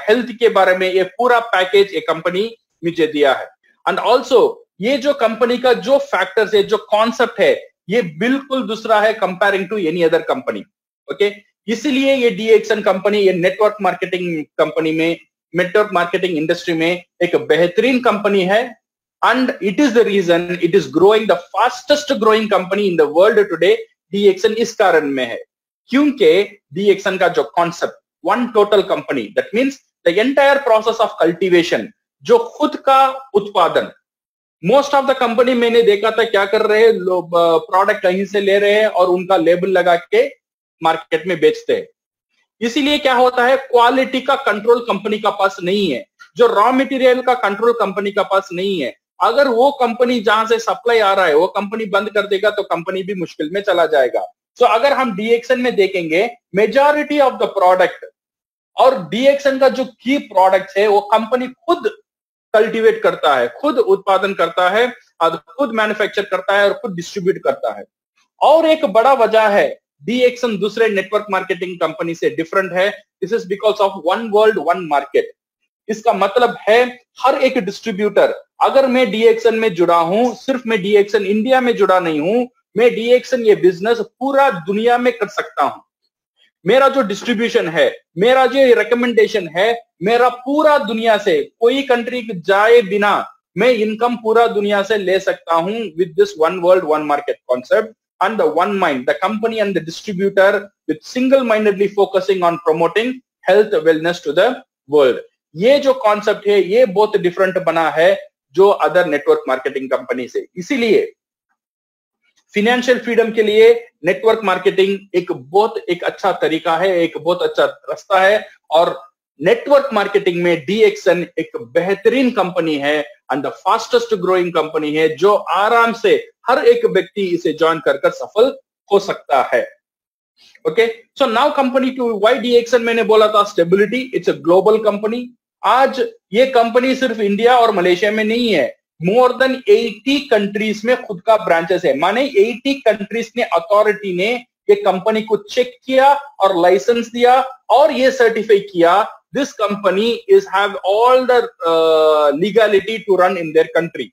[SPEAKER 1] हेल्थ के बारे में ये पूरा पैकेज ये कंपनी मुझे दिया है। एंड ऑल्सो ये जो कंपनी का जो फैक्टर्स है, जो कॉन्सेप्ट है, ये बिल्कुल दूसरा है comparing to any other company. Okay, इसलिए ये डीएक्सन कंपनी, ये नेटवर्क मार्केटिंग कंपनी में, नेटवर्क मार्केटिंग इंडस्ट्री में एक बेहतरीन कंपनी है। And it is the reason it is growing the fastest growing company in the world today. DXN इस कारण में है क्योंकि डीएक्सन का जो concept, one total company, that means the entire process of cultivation, जो खुद का उत्पादन। मोस्ट ऑफ द कंपनी मैंने देखा था क्या कर रहे हैं, लोग प्रोडक्ट कहीं से ले रहे हैं और उनका लेबल लगा के मार्केट में बेचते हैं। इसीलिए क्या होता है, क्वालिटी का कंट्रोल कंपनी का पास नहीं है, जो रॉ मटेरियल का कंट्रोल कंपनी का पास नहीं है। अगर वो कंपनी जहां से सप्लाई आ रहा है वो कंपनी बंद कर देगा तो कंपनी भी मुश्किल में चला जाएगा। सो अगर हम डीएक्सन में देखेंगे, मेजॉरिटी ऑफ द प्रोडक्ट और डीएक्सन का जो की प्रोडक्ट है वो कंपनी खुद कल्टीवेट करता है, खुद उत्पादन करता है और खुद मैन्युफैक्चर करता है और खुद डिस्ट्रीब्यूट करता है। और एक बड़ा वजह है डीएक्सन दूसरे नेटवर्क मार्केटिंग कंपनी से डिफरेंट है, this is because of one world one market. इसका मतलब है हर एक डिस्ट्रीब्यूटर, अगर मैं डीएक्सन में जुड़ा हूं, सिर्फ मैं डीएक्सन इंडिया में जुड़ा नहीं हूं, मैं डीएक्सन ये बिजनेस पूरा दुनिया में कर सकता हूं। मेरा जो डिस्ट्रीब्यूशन है, मेरा जो रिकमेंडेशन है, मेरा पूरा दुनिया से, कोई कंट्री जाए बिना मैं इनकम पूरा दुनिया से ले सकता हूं with this one world one market concept and the one mind, the company and the distributor with single-mindedly focusing on promoting health wellness to the world. ये जो कॉन्सेप्ट है ये बहुत डिफरेंट बना है जो अदर नेटवर्क मार्केटिंग कंपनी से। इसीलिए फिनेंशियल फ्रीडम के लिए नेटवर्क मार्केटिंग एक अच्छा तरीका है, एक बहुत अच्छा रास्ता है। और नेटवर्क मार्केटिंग में डीएक्सन एक बेहतरीन कंपनी है and the fastest growing company है, जो आराम से हर एक व्यक्ति इसे ज्वाइन कर सफल हो सकता है। Okay, so now company to why DXN, मैंने बोला था stability, it's a global company. आज ये कंपनी सिर्फ इंडिया और मलेशिया में नहीं है, मोर देन 80 कंट्रीज में खुद का ब्रांचेस है। माने 80 कंट्रीज ने, अथॉरिटी ने ये कंपनी को चेक किया और लाइसेंस दिया और ये सर्टिफाई किया, this company is have all the legality to run in their country.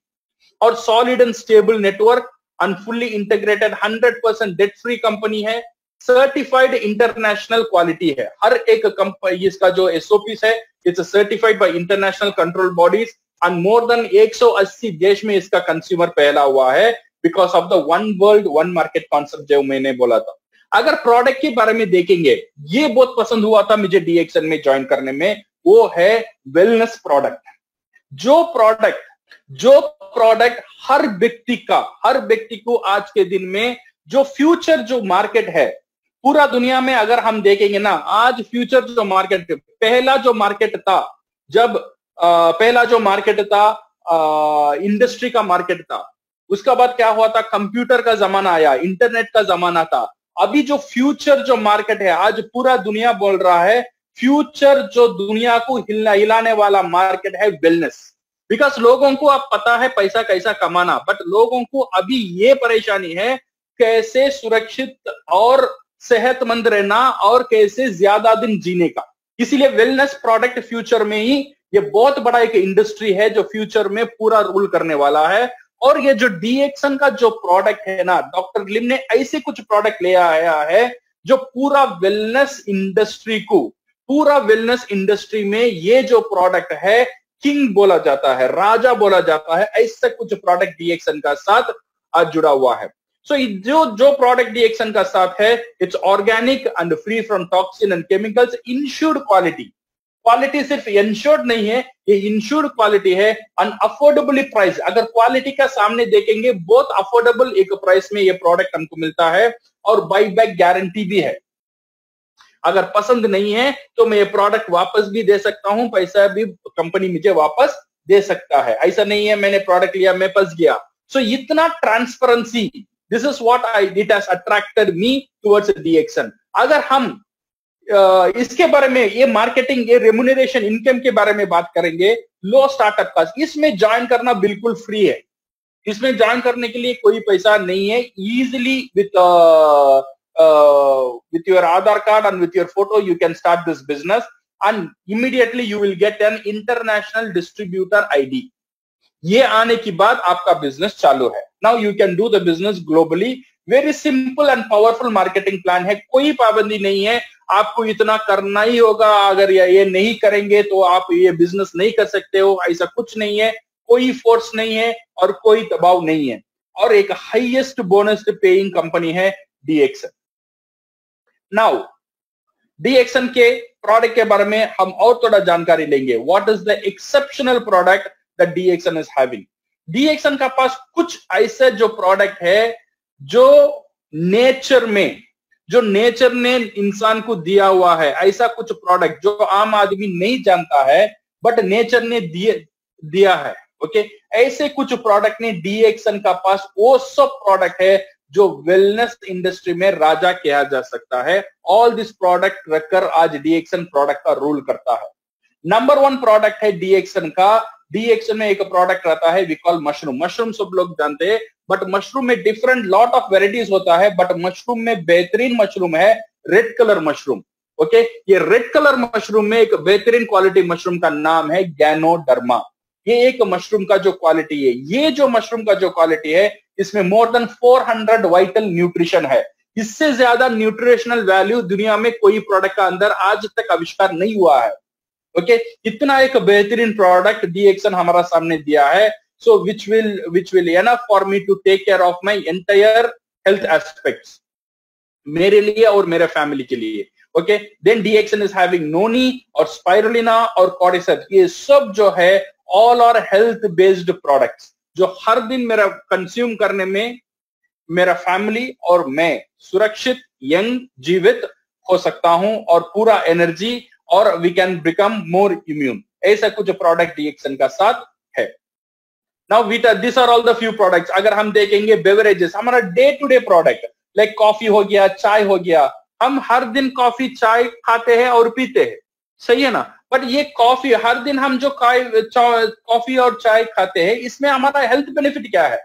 [SPEAKER 1] और solid and stable network and fully integrated 100% debt free company है, certified international quality है। हर एक कंपनी, इसका जो SOPs है, it's certified by international control bodies and more than 180 देश में इसका कंज्यूमर पहला हुआ है because of the one world one market concept जो मैंने बोला था। अगर प्रोडक्ट के बारे में देखेंगे, ये बहुत पसंद हुआ था मुझे डीएक्सन में ज्वाइन करने में, वो है वेलनेस प्रोडक्ट। जो प्रोडक्ट हर व्यक्ति को आज के दिन में, जो फ्यूचर जो मार्केट है पूरा दुनिया में, अगर हम देखेंगे ना, आज फ्यूचर जो मार्केट, पहला जो मार्केट था इंडस्ट्री का मार्केट था, उसका बाद क्या हुआ था, कंप्यूटर का जमाना आया, इंटरनेट का जमाना था। अभी जो फ्यूचर जो मार्केट है, आज पूरा दुनिया बोल रहा है फ्यूचर जो दुनिया को हिलाने वाला मार्केट है वेलनेस। बिकॉज लोगों को अब पता है पैसा कैसा कमाना, बट लोगों को अभी ये परेशानी है कैसे सुरक्षित और सेहतमंद रहना और कैसे ज्यादा दिन जीने का। इसीलिए वेलनेस प्रोडक्ट फ्यूचर में ही ये बहुत बड़ा एक इंडस्ट्री है जो फ्यूचर में पूरा रूल करने वाला है। और ये जो डीएक्सन का जो प्रोडक्ट है ना, डॉक्टर ग्लिम ने ऐसे कुछ प्रोडक्ट ले आया है जो पूरा वेलनेस इंडस्ट्री में ये जो प्रोडक्ट है किंग बोला जाता है, राजा बोला जाता है, ऐसा कुछ प्रोडक्ट डीएक्सन का साथ आज जुड़ा हुआ है। सो जो प्रोडक्ट डीएक्सन का साथ है, it's organic and free from toxin and chemicals, insured quality. Quality सिर्फ इंश्योर्ड नहीं है, ये इंश्योर्ड क्वालिटी है, एंड अफोर्डेबली प्राइस। अगर क्वालिटी का सामने देखेंगे, बहुत अफोर्डेबल एक प्राइस में ये प्रोडक्ट हमको मिलता है, और बाई बैक गारंटी भी है। अगर पसंद नहीं है तो मैं ये प्रोडक्ट वापस भी दे सकता हूं, पैसा भी कंपनी मुझे वापस दे सकता है। ऐसा नहीं है मैंने प्रोडक्ट लिया मैं फंस गया। सो इतना transparency, this is what it has attracted me towards DXN. अगर हम इसके बारे में, ये मार्केटिंग, ये रेम्यूनरेशन इनकम के बारे में बात करेंगे, लो स्टार्टअप कास्ट, इसमें ज्वाइन करना बिल्कुल फ्री है। इसमें ज्वाइन करने के लिए कोई पैसा नहीं है। Easily with your Aadhaar card and with your photo, you can start this business, and immediately you will get an international distributor ID. ये आने के बाद आपका बिजनेस चालू है। Now you can do the business globally. Very simple and powerful marketing plan है। कोई पाबंदी नहीं है, आपको इतना करना ही होगा, अगर ये नहीं करेंगे तो आप ये बिजनेस नहीं कर सकते हो, ऐसा कुछ नहीं है। कोई फोर्स नहीं है और कोई दबाव नहीं है। और एक हाईएस्ट बोनस पेइंग कंपनी है डीएक्सन। नाउ डीएक्सन के प्रोडक्ट के बारे में हम और थोड़ा जानकारी लेंगे। What is the exceptional product that DXN is having. DXN का पास कुछ ऐसे जो प्रोडक्ट है जो नेचर ने इंसान को दिया हुआ है, ऐसा कुछ प्रोडक्ट जो आम आदमी नहीं जानता है बट नेचर ने दिया है। ओके, ऐसे कुछ प्रोडक्ट ने डीएक्सन का पास वो सब प्रोडक्ट है जो वेलनेस इंडस्ट्री में राजा कहा जा सकता है। ऑल दिस प्रोडक्ट रखकर आज डीएक्सन प्रोडक्ट का रूल करता है। नंबर 1 प्रोडक्ट है डीएक्सन का। डीएक्सन में एक प्रोडक्ट रहता है वी कॉल मशरूम। मशरूम सब लोग जानते हैं, बट मशरूम में डिफरेंट लॉट ऑफ वेराइटीज होता है, बट मशरूम में बेहतरीन मशरूम है रेड कलर मशरूम। ओके, ये रेड कलर मशरूम में एक बेहतरीन क्वालिटी मशरूम का नाम है गैनोडर्मा। ये एक मशरूम का जो क्वालिटी है, ये जो मशरूम का जो क्वालिटी है, इसमें मोर देन 400 वाइटल न्यूट्रिशन है। इससे ज्यादा न्यूट्रिशनल वैल्यू दुनिया में कोई प्रोडक्ट का अंदर आज तक आविष्कार नहीं हुआ है। ओके, इतना एक बेहतरीन प्रोडक्ट डीएक्सन हमारा सामने दिया है। So which will enough for me to take care of my entire health aspects, मेरे लिए और मेरे फैमिली के लिए। Okay, then DXN is having noni और स्पाइरुलिना और कॉर्डिसेप्स। ये सब जो है all are health based products जो हर दिन मेरा कंज्यूम करने में मेरा फैमिली और मैं सुरक्षित, यंग, जीवित हो सकता हूं और पूरा एनर्जी, और we can become more immune. ऐसा कुछ प्रोडक्ट डीएक्सन का साथ है। Now this are all the few products. अगर हम देखेंगे बेवरेजेस, हमारा day to day product like coffee हो गया, चाय हो गया, हम हर दिन कॉफी चाय खाते हैं और पीते हैं, सही है ना। बट ये कॉफी हर दिन हम जो कॉफी और चाय खाते हैं, इसमें हमारा हेल्थ बेनिफिट क्या है?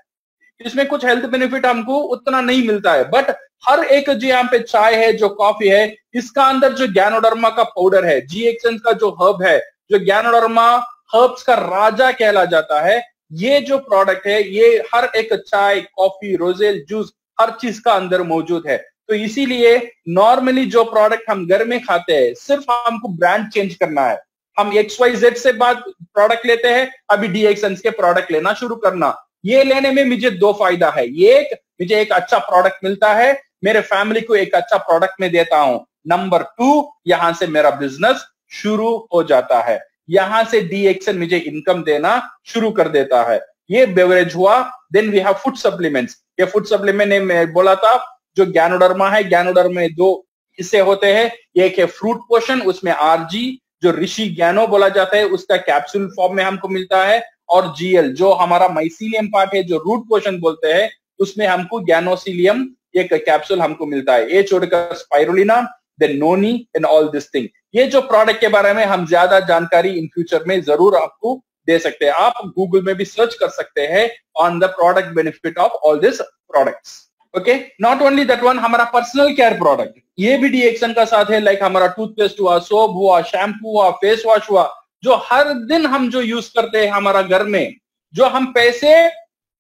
[SPEAKER 1] इसमें कुछ हेल्थ बेनिफिट हमको उतना नहीं मिलता है। बट हर एक जो यहाँ पे चाय है, जो कॉफी है, इसका अंदर जो गैनोडर्मा का पाउडर है, डीएक्सन का जो हर्ब है, जो गैनोडर्मा हर्ब्स का राजा कहला जाता है, ये जो प्रोडक्ट है, ये हर एक चाय, कॉफी, रोजेल, जूस, हर चीज का अंदर मौजूद है। तो इसीलिए नॉर्मली जो प्रोडक्ट हम घर में खाते हैं, सिर्फ हमको ब्रांड चेंज करना है। हम XYZ से बाद प्रोडक्ट लेते हैं, अभी डीएक्सन के प्रोडक्ट लेना शुरू करना। ये लेने में मुझे 2 फायदा है। एक, मुझे एक अच्छा प्रोडक्ट मिलता है, मेरे फैमिली को एक अच्छा प्रोडक्ट में देता हूं। नंबर 2, यहां से मेरा बिजनेस शुरू हो जाता है, यहां से डीएक्सन मुझे इनकम देना शुरू कर देता है। ये बेवरेज हुआ। Then we have food supplements. ये फूड सप्लीमेंट ने मैं बोला था, जो गैनोडर्मा है, गैनोडर्मा में 2 हिस्से होते हैं। एक है फ्रूट पोशन, उसमें RG जो ऋषि ज्ञानो बोला जाता है, उसका कैप्सूल फॉर्म में हमको मिलता है, और GL जो हमारा माइसीलियम पार्ट है, जो रूट पोशन बोलते हैं, उसमें हमको ज्ञानोसीलियम एक कैप्सूल हमको मिलता है। ये छोड़कर spirulina, then noni and all this thing. ये जो प्रोडक्ट के बारे में हम ज्यादा जानकारी इन फ्यूचर में जरूर आपको दे सकते हैं। आप गूगल में भी सर्च कर सकते हैं on the product benefit of all this products. Okay, not only that one, हमारा पर्सनल केयर प्रोडक्ट ये भी डीएक्सन का साथ है। लाइक हमारा टूथपेस्ट हुआ, सोप हुआ, शैम्पू हुआ, फेस वॉश हुआ, जो हर दिन हम जो यूज करते हैं हमारा घर में, जो हम पैसे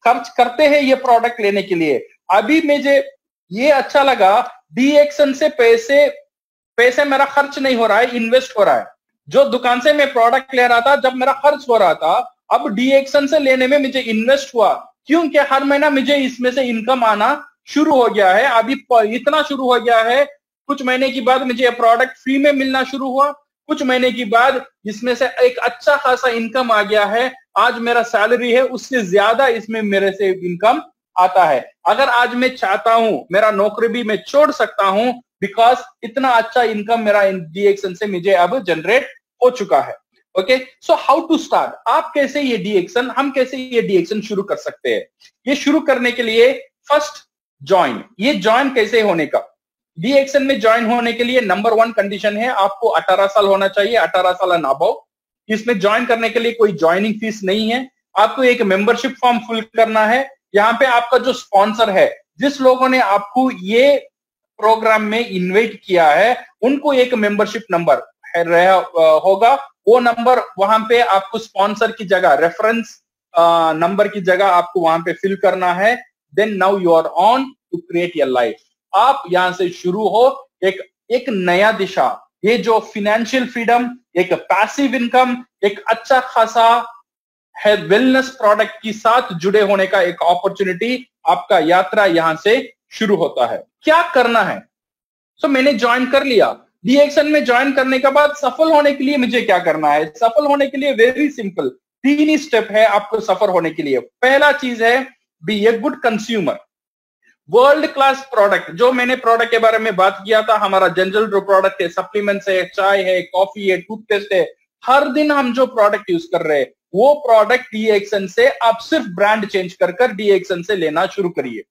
[SPEAKER 1] खर्च करते हैं ये प्रोडक्ट लेने के लिए। अभी मुझे ये अच्छा लगा, डीएक्सन से पैसे मेरा खर्च नहीं हो रहा है, इन्वेस्ट हो रहा है। जो दुकान से मैं प्रोडक्ट ले रहा था, जब मेरा खर्च हो रहा था, अब डीएक्सन से लेने में मुझे इन्वेस्ट हुआ, क्योंकि हर महीना मुझे इसमें से इनकम आना शुरू हो गया है। अभी इतना शुरू हो गया है, कुछ महीने की बाद मुझे प्रोडक्ट फ्री में मिलना शुरू हुआ, कुछ महीने की बाद इसमें से एक अच्छा खासा इनकम आ गया है। आज मेरा सैलरी है, उससे ज्यादा इसमें मेरे से इनकम आता है। अगर आज मैं चाहता हूं, मेरा नौकरी भी मैं छोड़ सकता हूं, बिकॉज इतना अच्छा इनकम मेरा डीएक्सन से मुझे अब जनरेट हो चुका है। Okay, so how to start, आप कैसे ये डीएक्सन, हम कैसे ये डीएक्सन शुरू कर सकते हैं? ये शुरू करने के लिए फर्स्ट ज्वाइन, ये ज्वाइन कैसे होने का, डीएक्सन में ज्वाइन होने के लिए नंबर 1 कंडीशन है, आपको 18 साल होना चाहिए, 18 साल एंड अबव। इसमें ज्वाइन करने के लिए कोई ज्वाइनिंग फीस नहीं है, आपको एक मेंबरशिप फॉर्म फिल करना है। यहाँ पे आपका जो स्पॉन्सर है, जिस लोगों ने आपको ये प्रोग्राम में इन्वाइट किया है, उनको एक मेंबरशिप नंबर होगा, वो नंबर वहां पे आपको स्पॉन्सर की जगह, रेफरेंस नंबर की जगह आपको वहां पे फिल करना है। Then now you are on to create your life. आप यहां से शुरू हो एक नया दिशा, ये जो फिनेंशियल फ्रीडम, एक पैसिव इनकम, एक अच्छा खासा है वेलनेस प्रोडक्ट के साथ जुड़े होने का एक अपॉर्चुनिटी, आपका यात्रा यहां से शुरू होता है। क्या करना है? सो मैंने ज्वाइन कर लिया, डीएक्सन में ज्वाइन करने के बाद सफल होने के लिए मुझे क्या करना है? सफल होने के लिए वेरी सिंपल 3 ही स्टेप है आपको सफल होने के लिए। पहला चीज है be a good consumer. World class product, जो मैंने प्रोडक्ट के बारे में बात किया था, हमारा जनरल जो प्रोडक्ट है, सप्लीमेंट्स है, चाय है, कॉफी है, टूथपेस्ट है, हर दिन हम जो प्रोडक्ट यूज कर रहे हैं, वो प्रोडक्ट डीएक्सन से आप सिर्फ ब्रांड चेंज कर डीएक्सन से लेना शुरू करिए।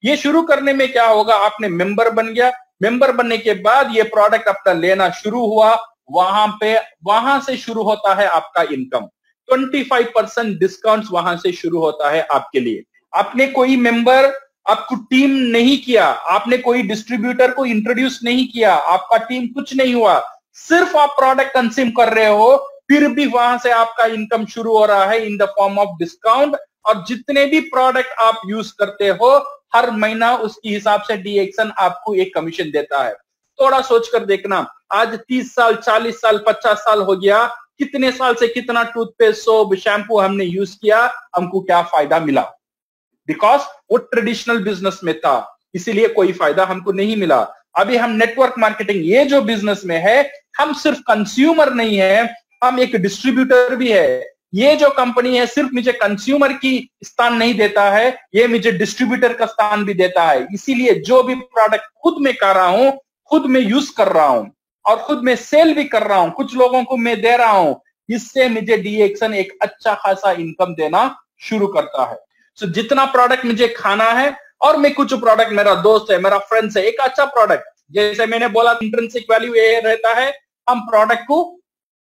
[SPEAKER 1] ये शुरू करने में क्या होगा, आपने मेंबर बन गया, मेंबर बनने के बाद ये प्रोडक्ट अपना लेना शुरू हुआ, वहां से शुरू होता है आपका इनकम। 25% डिस्काउंट वहां से शुरू होता है आपके लिए। आपने कोई मेंबर, आपको टीम नहीं किया, आपने कोई डिस्ट्रीब्यूटर को इंट्रोड्यूस नहीं किया, आपका टीम कुछ नहीं हुआ, सिर्फ आप प्रोडक्ट कंज्यूम कर रहे हो, फिर भी वहां से आपका इनकम शुरू हो रहा है in the form of discount. और जितने भी प्रोडक्ट आप यूज करते हो, हर महीना उसके हिसाब से डीएक्सन आपको एक कमीशन देता है। थोड़ा सोचकर देखना, आज 30 साल, 40 साल, 50 साल हो गया, कितने साल से कितना टूथपेस्ट, सोप, शैम्पू हमने यूज किया, हमको क्या फायदा मिला? बिकॉज वो ट्रेडिशनल बिजनेस में था, इसीलिए कोई फायदा हमको नहीं मिला। अभी हम नेटवर्क मार्केटिंग, ये जो बिजनेस में है, हम सिर्फ कंज्यूमर नहीं है, हम एक डिस्ट्रीब्यूटर भी है। ये जो कंपनी है सिर्फ मुझे कंज्यूमर की स्थान नहीं देता है, ये मुझे डिस्ट्रीब्यूटर का स्थान भी देता है। इसीलिए जो भी प्रोडक्ट खुद में कर रहा हूं, खुद में यूज कर रहा हूं और खुद में सेल भी कर रहा हूं, कुछ लोगों को मैं दे रहा हूं, इससे मुझे डीएक्सन एक अच्छा खासा इनकम देना शुरू करता है। सो जितना प्रोडक्ट मुझे खाना है, और मैं कुछ प्रोडक्ट, मेरा दोस्त है, मेरा फ्रेंड्स है, एक अच्छा प्रोडक्ट, जैसे मैंने बोला इंट्रिंसिक वैल्यू ये रहता है, हम प्रोडक्ट को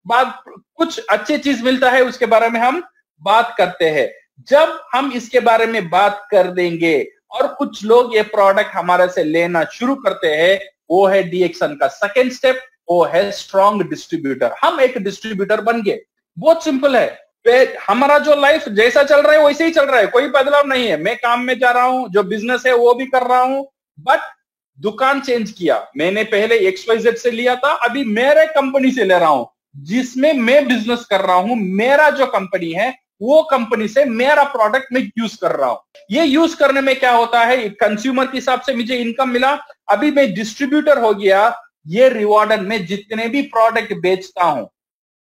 [SPEAKER 1] बाद कुछ अच्छी चीज मिलता है उसके बारे में हम बात करते हैं। जब हम इसके बारे में बात कर देंगे और कुछ लोग ये प्रोडक्ट हमारे से लेना शुरू करते हैं, वो है डीएक्सन का सेकेंड स्टेप, वो है स्ट्रॉन्ग डिस्ट्रीब्यूटर। हम एक डिस्ट्रीब्यूटर बन गए, बहुत सिंपल है। हमारा जो लाइफ जैसा चल रहा है वैसे ही चल रहा है, कोई बदलाव नहीं है। मैं काम में जा रहा हूं, जो बिजनेस है वो भी कर रहा हूं, बट दुकान चेंज किया। मैंने पहले XYZ से लिया था, अभी मेरे कंपनी से ले रहा हूं, जिसमें मैं बिजनेस कर रहा हूं। मेरा जो कंपनी है, वो कंपनी से मेरा प्रोडक्ट मैं यूज कर रहा हूं। ये यूज करने में क्या होता है, कंज्यूमर के हिसाब से मुझे इनकम मिला, अभी मैं डिस्ट्रीब्यूटर हो गया। ये रिवॉर्ड में जितने भी प्रोडक्ट बेचता हूं,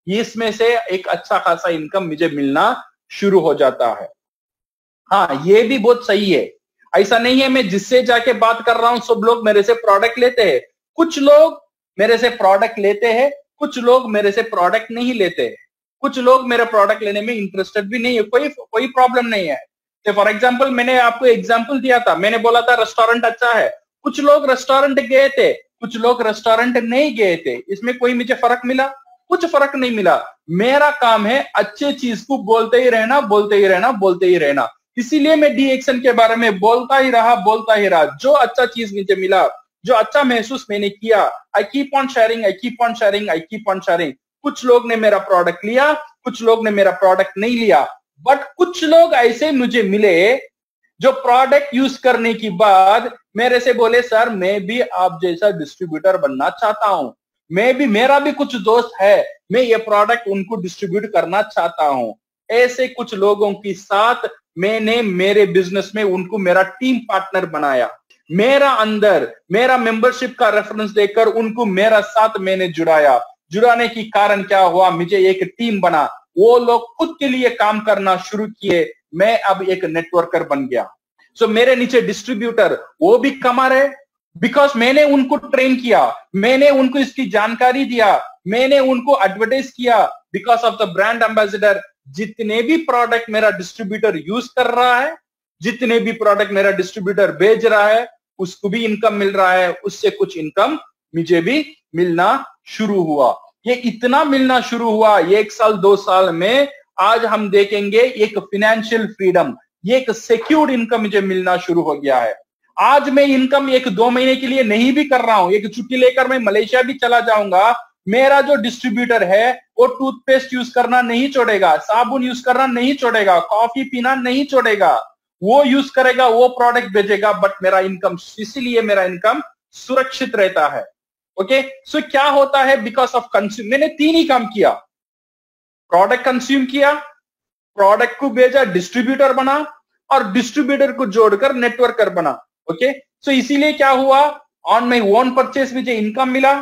[SPEAKER 1] इसमें से एक अच्छा खासा इनकम मुझे मिलना शुरू हो जाता है। हाँ, ये भी बहुत सही है। ऐसा नहीं है मैं जिससे जाके बात कर रहा हूं सब लोग मेरे से प्रोडक्ट लेते हैं। कुछ लोग मेरे से प्रोडक्ट लेते हैं, कुछ लोग मेरे से प्रोडक्ट नहीं लेते हैं, कुछ लोग मेरे प्रोडक्ट लेने में इंटरेस्टेड भी नहीं है। कोई प्रॉब्लम नहीं है। तो फॉर एग्जांपल, मैंने आपको एग्जांपल दिया था, मैंने बोला था रेस्टोरेंट अच्छा है, कुछ लोग रेस्टोरेंट गए थे, कुछ लोग रेस्टोरेंट नहीं गए थे। इसमें कोई मुझे फर्क मिला? कुछ फर्क नहीं मिला। मेरा काम है अच्छे चीज को बोलते ही रहना, बोलते ही रहना, बोलते ही रहना। इसीलिए मैं डीएक्सन के बारे में बोलता ही रहा। जो अच्छा चीज मुझे मिला, जो अच्छा महसूस मैंने किया, I keep on sharing, I keep on sharing, I keep on sharing. कुछ लोग ने मेरा प्रोडक्ट लिया, कुछ लोग ने मेरा प्रोडक्ट नहीं लिया, बट कुछ लोग ऐसे मुझे मिले जो प्रोडक्ट यूज करने के बाद मेरे से बोले, सर मैं भी आप जैसा डिस्ट्रीब्यूटर बनना चाहता हूं। मेरा भी कुछ दोस्त है मैं ये प्रोडक्ट उनको डिस्ट्रीब्यूट करना चाहता हूं। ऐसे कुछ लोगों के साथ मैंने मेरे बिजनेस में उनको मेरा टीम पार्टनर बनाया। मेरा अंदर मेरा मेंबरशिप का रेफरेंस देकर उनको मेरा साथ मैंने जुड़ाया। जुड़ाने की कारण क्या हुआ, मुझे एक टीम बना। वो लोग खुद के लिए काम करना शुरू किए, मैं अब एक नेटवर्कर बन गया। सो मेरे नीचे डिस्ट्रीब्यूटर वो भी कमा रहे, बिकॉज मैंने उनको ट्रेन किया, मैंने उनको इसकी जानकारी दिया, मैंने उनको एडवर्टाइज किया। Because of the brand ambassador, जितने भी प्रोडक्ट मेरा डिस्ट्रीब्यूटर यूज कर रहा है, जितने भी प्रोडक्ट मेरा डिस्ट्रीब्यूटर बेच रहा है, उसको भी इनकम मिल रहा है, उससे कुछ इनकम मुझे भी मिलना शुरू हुआ। ये इतना मिलना शुरू हुआ 1 साल 2 साल में, आज हम देखेंगे एक फाइनेंशियल फ्रीडम, ये एक सिक्योर्ड इनकम मुझे मिलना शुरू हो गया है। आज मैं इनकम 1-2 महीने के लिए नहीं भी कर रहा हूं, एक छुट्टी लेकर मैं मलेशिया भी चला जाऊंगा, मेरा जो डिस्ट्रीब्यूटर है वो टूथपेस्ट यूज करना नहीं छोड़ेगा, साबुन यूज करना नहीं छोड़ेगा, कॉफी पीना नहीं छोड़ेगा, वो यूज करेगा, वो प्रोडक्ट बेचेगा, बट मेरा इनकम, इसीलिए मेरा इनकम सुरक्षित रहता है। ओके, सो क्या होता है, बिकॉज ऑफ कंज्यूम, मैंने 3 ही काम किया, प्रोडक्ट कंज्यूम किया, प्रोडक्ट को भेजा, डिस्ट्रीब्यूटर बना, और डिस्ट्रीब्यूटर को जोड़कर नेटवर्कर बना। ओके, सो इसीलिए क्या हुआ, ऑन माई ओन परचेस मुझे इनकम मिला,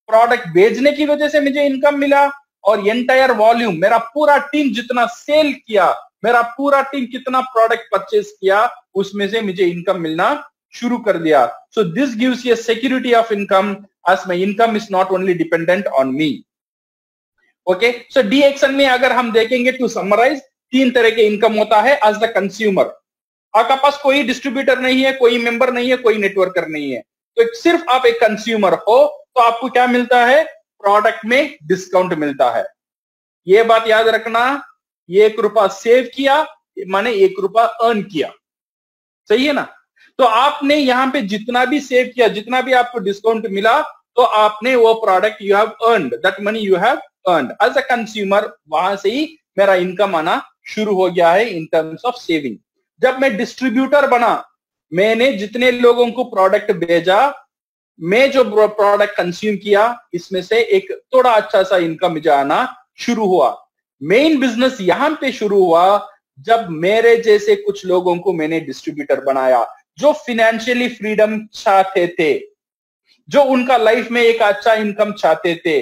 [SPEAKER 1] प्रोडक्ट भेजने की वजह से मुझे इनकम मिला, और एंटायर वॉल्यूम, मेरा पूरा टीम जितना सेल किया, मेरा पूरा टीम कितना प्रोडक्ट परचेस किया, उसमें से मुझे इनकम मिलना शुरू कर दिया। So this gives you security of income, as my income is not only dependent on me. Okay, so D action में अगर हम देखेंगे टू समराइज, 3 तरह के इनकम होता है एज द कंज्यूमर। आपके पास कोई डिस्ट्रीब्यूटर नहीं है, कोई मेंबर नहीं है, कोई नेटवर्कर नहीं है, तो सिर्फ आप एक कंज्यूमर हो, तो आपको क्या मिलता है, प्रोडक्ट में डिस्काउंट मिलता है। ये बात याद रखना, ये 1 रुपया सेव किया माने 1 रुपया अर्न किया, सही है ना। तो आपने यहां पे जितना भी सेव किया, जितना भी आपको डिस्काउंट मिला, तो आपने वो product you have earned, that money you have earned as a consumer. वहां से ही मेरा इनकम आना शुरू हो गया है इन टर्म्स ऑफ सेविंग। जब मैं डिस्ट्रीब्यूटर बना, मैंने जितने लोगों को प्रोडक्ट भेजा, मैं जो प्रोडक्ट कंज्यूम किया, इसमें से एक थोड़ा अच्छा सा इनकम मुझे आना शुरू हुआ। मेन बिजनेस यहां पे शुरू हुआ जब मेरे जैसे कुछ लोगों को मैंने डिस्ट्रीब्यूटर बनाया, जो फाइनेंशियली फ्रीडम चाहते थे, जो उनका लाइफ में एक अच्छा इनकम चाहते थे,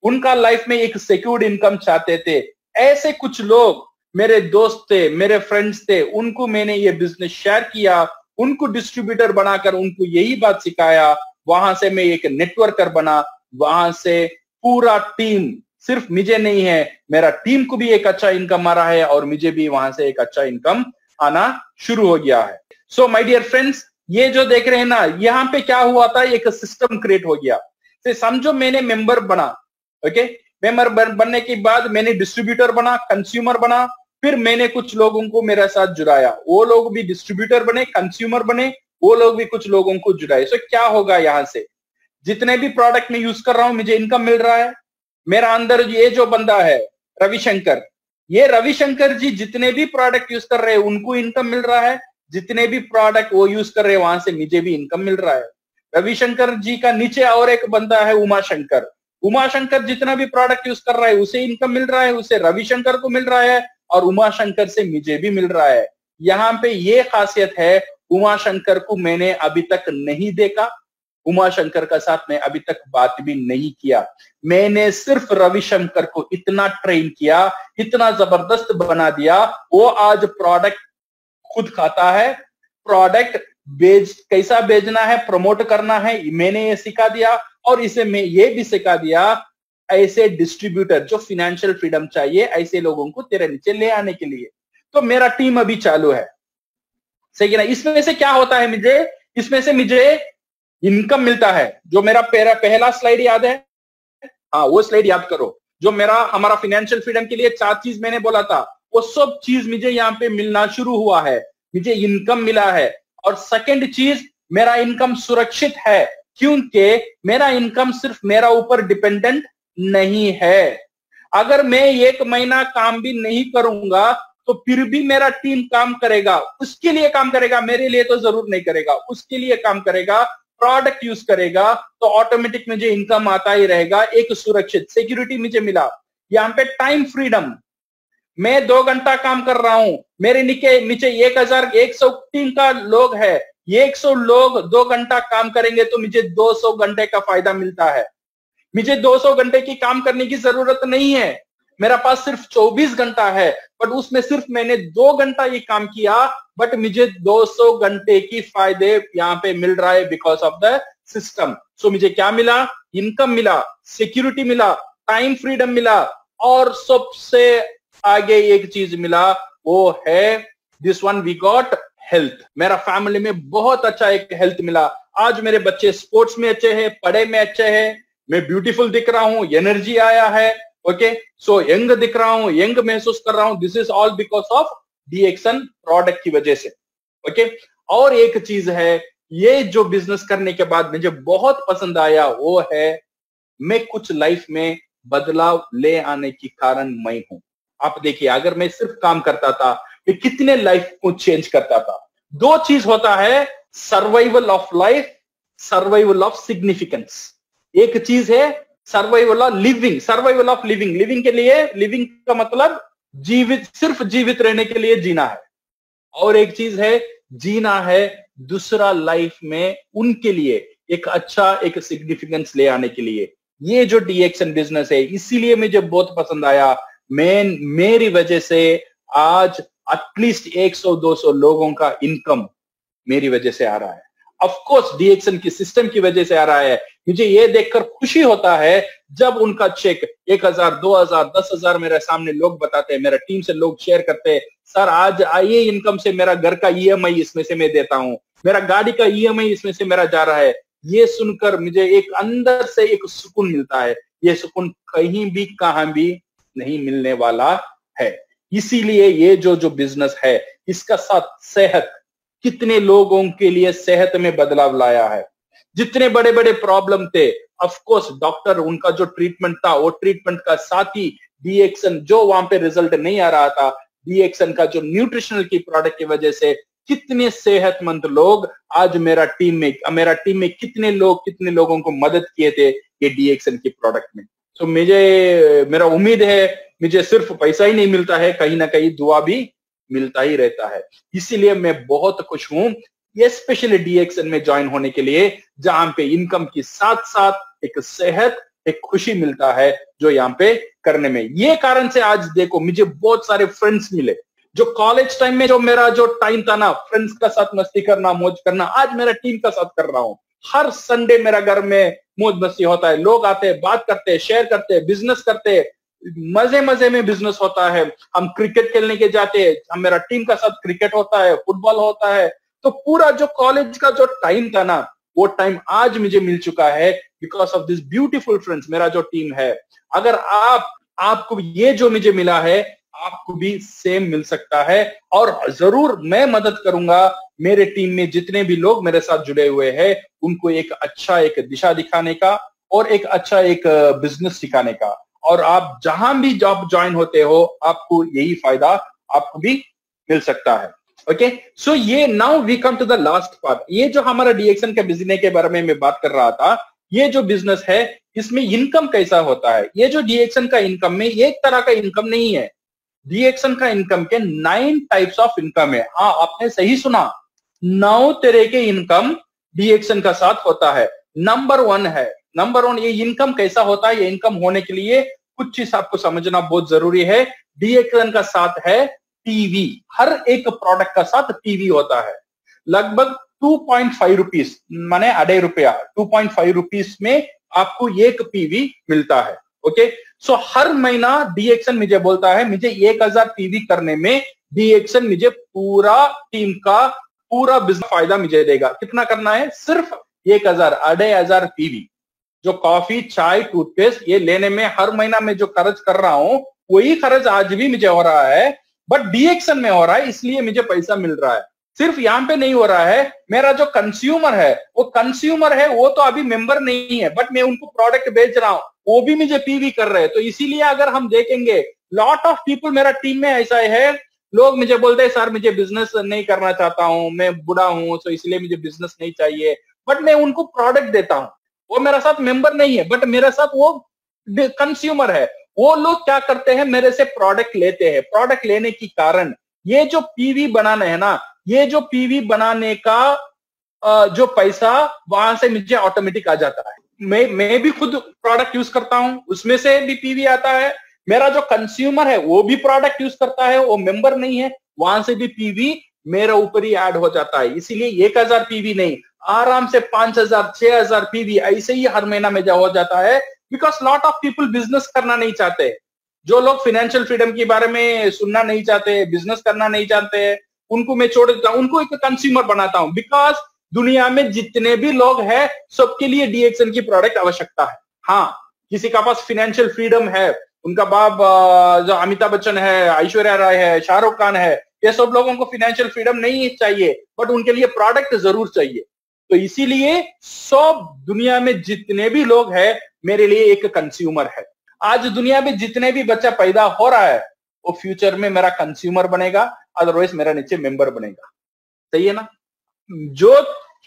[SPEAKER 1] उनका लाइफ में एक सिक्योर्ड इनकम चाहते थे। ऐसे कुछ लोग मेरे दोस्त थे, मेरे फ्रेंड्स थे, उनको मैंने ये बिजनेस शेयर किया, उनको डिस्ट्रीब्यूटर बनाकर उनको यही बात सिखाया। वहां से मैं एक नेटवर्कर बना, वहां से पूरा टीम, सिर्फ मुझे नहीं है, मेरा टीम को भी एक अच्छा इनकम आ रहा है, और मुझे भी वहां से एक अच्छा इनकम आना शुरू हो गया है। सो माय डियर फ्रेंड्स, ये जो देख रहे हैं ना, यहां पे क्या हुआ था, एक सिस्टम क्रिएट हो गया। तो समझो मैंने मेंबर बना, ओके, मेंबर बनने के बाद मैंने डिस्ट्रीब्यूटर बना, कंज्यूमर बना, फिर मैंने कुछ लोगों को मेरे साथ जुड़ाया, वो लोग भी डिस्ट्रीब्यूटर बने, कंज्यूमर बने, वो लोग भी कुछ लोगों को जुड़ाए। सो क्या होगा, यहां से जितने भी प्रोडक्ट में यूज कर रहा हूं, मुझे इनकम मिल रहा है। मेरा अंदर ये जो बंदा है रविशंकर, ये रविशंकर जी जितने भी प्रोडक्ट यूज कर रहे हैं उनको इनकम मिल रहा है, जितने भी प्रोडक्ट वो यूज कर रहे हैं वहां से मुझे भी इनकम मिल रहा है। रविशंकर जी का नीचे और एक बंदा है उमाशंकर, उमाशंकर जितना भी प्रोडक्ट यूज कर रहा है उसे इनकम मिल रहा है, उसे रविशंकर को मिल रहा है, और उमाशंकर से मुझे भी मिल रहा है। यहाँ पे ये खासियत है, उमाशंकर को मैंने अभी तक नहीं देखा, उमाशंकर का साथ मैं अभी तक बात भी नहीं किया। मैंने सिर्फ रविशंकर को इतना ट्रेन किया, इतना जबरदस्त बना दिया, वो आज प्रोडक्ट खुद खाता है, प्रोडक्ट कैसा बेचना है, प्रमोट करना है, मैंने ये सिखा दिया। और इसे मैं ये भी सिखा दिया, ऐसे डिस्ट्रीब्यूटर जो फाइनेंशियल फ्रीडम चाहिए, ऐसे लोगों को तेरे नीचे ले आने के लिए। तो मेरा टीम अभी चालू है, सही है ना। इसमें से क्या होता है, इसमें से मुझे इनकम मिलता है। जो मेरा पहला स्लाइड याद है, हाँ वो स्लाइड याद करो, जो हमारा फाइनेंशियल फ्रीडम के लिए 4 चीज मैंने बोला था, वो सब चीज मुझे यहाँ पे मिलना शुरू हुआ है, मुझे इनकम मिला है। और सेकंड चीज, मेरा इनकम सुरक्षित है, क्योंकि मेरा इनकम सिर्फ मेरा ऊपर डिपेंडेंट नहीं है। अगर मैं 1 महीना काम भी नहीं करूंगा तो फिर भी मेरा टीम काम करेगा, उसके लिए काम करेगा, मेरे लिए तो जरूर नहीं करेगा, उसके लिए काम करेगा, प्रोडक्ट यूज करेगा, तो ऑटोमेटिक मुझे इनकम आता ही रहेगा। एक सुरक्षित सिक्योरिटी मुझे मिला, यहाँ पे टाइम फ्रीडम, मैं 2 घंटा काम कर रहा हूं, मेरे नीचे 1103 का लोग है, ये 100 लोग 2 घंटा काम करेंगे तो मुझे 200 घंटे का फायदा मिलता है। मुझे 200 घंटे की काम करने की जरूरत नहीं है, मेरा पास सिर्फ 24 घंटा है, बट उसमें सिर्फ मैंने 2 घंटा ये काम किया, बट मुझे 200 घंटे की फायदे यहाँ पे मिल रहा है बिकॉज ऑफ द सिस्टम। सो मुझे क्या मिला? इनकम मिला, सिक्योरिटी मिला, टाइम फ्रीडम मिला, और सबसे आगे एक चीज मिला, वो है this one, we got health. मेरा फैमिली में बहुत अच्छा एक हेल्थ मिला। आज मेरे बच्चे स्पोर्ट्स में अच्छे हैं, पढ़ाई में अच्छे हैं, मैं ब्यूटीफुल दिख रहा हूं, एनर्जी आया है, ओके, सो यंग दिख रहा हूं, यंग महसूस कर रहा हूं। This is all because of DXN product की वजह से, ओके। और एक चीज है, ये जो बिजनेस करने के बाद मुझे बहुत पसंद आया, वो है मैं कुछ लाइफ में बदलाव ले आने की कारण मैं हूं। आप देखिए, अगर मैं सिर्फ काम करता था, मैं कितने लाइफ को चेंज करता था। 2 चीज होता है, survival of life, survival of significance. एक चीज है survival of living, survival of living, living के लिए, लिविंग का मतलब जीवित, सिर्फ जीवित रहने के लिए जीना है। और एक चीज है जीना है दूसरा लाइफ में उनके लिए एक अच्छा एक सिग्निफिकेंस ले आने के लिए। ये जो डीएक्सन बिजनेस है, इसीलिए मुझे बहुत पसंद आया। मेरी वजह से आज एटलीस्ट 100-200 लोगों का इनकम मेरी वजह से आ रहा है। ऑफ कोर्स डीएक्सन की सिस्टम की वजह से आ रहा है। मुझे ये देखकर खुशी होता है जब उनका चेक 1000, 2000, 10,000 मेरे सामने लोग बताते हैं, मेरा टीम से लोग शेयर करते हैं, सर आज आइए इनकम से मेरा घर का ईएमआई इसमें से मैं देता हूं, मेरा गाड़ी का ईएमआई इसमें से मेरा जा रहा है। ये सुनकर मुझे एक अंदर से एक सुकून मिलता है। ये सुकून कहीं भी कहां भी नहीं मिलने वाला है। इसीलिए ये जो बिजनेस है, इसका साथ सेहत, कितने लोगों के लिए सेहत में बदलाव लाया है। जितने बड़े बड़े प्रॉब्लम थे, ऑफ कोर्स डॉक्टर उनका जो ट्रीटमेंट था, वो ट्रीटमेंट का साथ ही डीएक्सन जो वहां पे रिजल्ट नहीं आ रहा था, डीएक्सन का जो न्यूट्रिशनल की प्रोडक्ट की वजह से कितने सेहतमंद लोग आज मेरा टीम में कितने लोगों को मदद किए थे ये डीएक्सन की प्रोडक्ट में। तो मेरा उम्मीद है मुझे सिर्फ पैसा ही नहीं मिलता है, कहीं ना कहीं दुआ भी मिलता ही रहता है। इसीलिए मैं बहुत खुश हूं ये स्पेशली डीएक्सन में ज्वाइन होने के लिए, जहां पे इनकम के साथ साथ एक सेहत, एक खुशी मिलता है जो यहाँ पे करने में। ये कारण से आज देखो मुझे बहुत सारे फ्रेंड्स मिले। जो कॉलेज टाइम में जो मेरा जो टाइम था ना, फ्रेंड्स का साथ मस्ती करना, मौज करना, आज मेरा टीम का साथ कर रहा हूं। हर संडे मेरा घर में मौज मस्ती होता है, लोग आते हैं, बात करते हैं, शेयर करते हैं, बिजनेस करते हैं, मजे मजे में बिजनेस होता है। हम क्रिकेट खेलने के जाते हैं, हम मेरा टीम का साथ क्रिकेट होता है, फुटबॉल होता है। तो पूरा जो कॉलेज का जो टाइम था ना, वो टाइम आज मुझे मिल चुका है because of this beautiful friends, मेरा जो टीम है। अगर आपको ये जो मुझे मिला है, आपको भी सेम मिल सकता है। और जरूर मैं मदद करूंगा मेरे टीम में जितने भी लोग मेरे साथ जुड़े हुए हैं, उनको एक अच्छा एक दिशा दिखाने का और एक अच्छा एक बिजनेस सिखाने का। और आप जहां भी जॉब ज्वाइन होते हो, आपको यही फायदा आपको भी मिल सकता है। ओके, सो ये now we come to the last part. ये जो हमारा डीएक्सन के बिजनेस के बारे में मैं बात कर रहा था, ये जो बिजनेस है इसमें इनकम कैसा होता है। ये जो डीएक्सन का इनकम में एक तरह का इनकम नहीं है, डीएक्सन का इनकम के 9 टाइप्स ऑफ इनकम है। हाँ, आपने सही सुना, 9 तरह के इनकम डीएक्सन का साथ होता है। नंबर 1 ये इनकम कैसा होता है। ये इनकम होने के लिए कुछ चीज आपको समझना बहुत जरूरी है। डीएक्सन का साथ है टीवी, हर एक प्रोडक्ट का साथ टीवी होता है। लगभग 2.5 रुपीज माने ₹2.5, 2.5 रुपीज में आपको एक टीवी मिलता है। ओके, सो हर महीना डीएक्सन मुझे बोलता है मुझे 1000 टीवी करने में डीएक्सन मुझे पूरा टीम का पूरा बिजनेस फायदा मुझे देगा। कितना करना है? सिर्फ 1000, 2500 टीवी। जो कॉफी, चाय, टूथपेस्ट ये लेने में हर महीना में जो खर्च कर रहा हूं, वही खर्च आज भी मुझे हो रहा है, बट डीएक्सन में हो रहा है, इसलिए मुझे पैसा मिल रहा है। सिर्फ यहां पे नहीं हो रहा है। मेरा जो कंज्यूमर है वो तो अभी मेंबर नहीं है, बट मैं उनको प्रोडक्ट बेच रहा हूं, वो भी मुझे पीवी कर रहे हैं। तो इसीलिए अगर हम देखेंगे, लॉट ऑफ पीपल मेरा टीम में ऐसा है, लोग मुझे बोलते हैं सर मुझे बिजनेस नहीं करना चाहता हूं, मैं बूढ़ा हूं, तो इसलिए मुझे बिजनेस नहीं चाहिए, बट मैं उनको प्रोडक्ट देता हूं। वो मेरा साथ मेंबर नहीं है, बट मेरे साथ वो कंज्यूमर है, वो लोग क्या करते हैं, मेरे से प्रोडक्ट लेते हैं। प्रोडक्ट लेने के कारण ये जो पीवी बनाना है ना, ये जो पीवी बनाने का जो पैसा वहां से मुझे ऑटोमेटिक आ जाता है। मैं भी खुद प्रोडक्ट यूज करता हूं, उसमें से भी पीवी आता है। मेरा जो कंज्यूमर है वो भी प्रोडक्ट यूज करता है, वो मेंबर नहीं है, वहां से भी पीवी मेरा ऊपर ही ऐड हो जाता है। इसीलिए 1000 पीवी नहीं, आराम से 5000 6000 पीवी ऐसे ही हर महीना में हो जाता है। Because lot of people business करना नहीं चाहते। जो लोग फाइनेंशियल फ्रीडम के बारे में सुनना नहीं चाहते, बिजनेस करना नहीं चाहते, उनको मैं छोड़ देता हूं, उनको एक कंज्यूमर बनाता हूं। बिकॉज दुनिया में जितने भी लोग हैं सबके लिए डीएक्सएन की प्रोडक्ट आवश्यकता है। हाँ, किसी का पास फाइनेंशियल फ्रीडम है, उनका बाप जो अमिताभ बच्चन है, ऐश्वर्या राय है, शाहरुख खान है, ये सब लोगों को फाइनेंशियल फ्रीडम नहीं चाहिए, बट उनके लिए प्रोडक्ट जरूर चाहिए। तो इसीलिए सब दुनिया में जितने भी लोग हैं मेरे लिए एक कंज्यूमर है। आज दुनिया में जितने भी बच्चा पैदा हो रहा है वो फ्यूचर में मेरा कंज्यूमर बनेगा, अदरवाइज मेरा नीचे मेंबर बनेगा। सही है ना? जो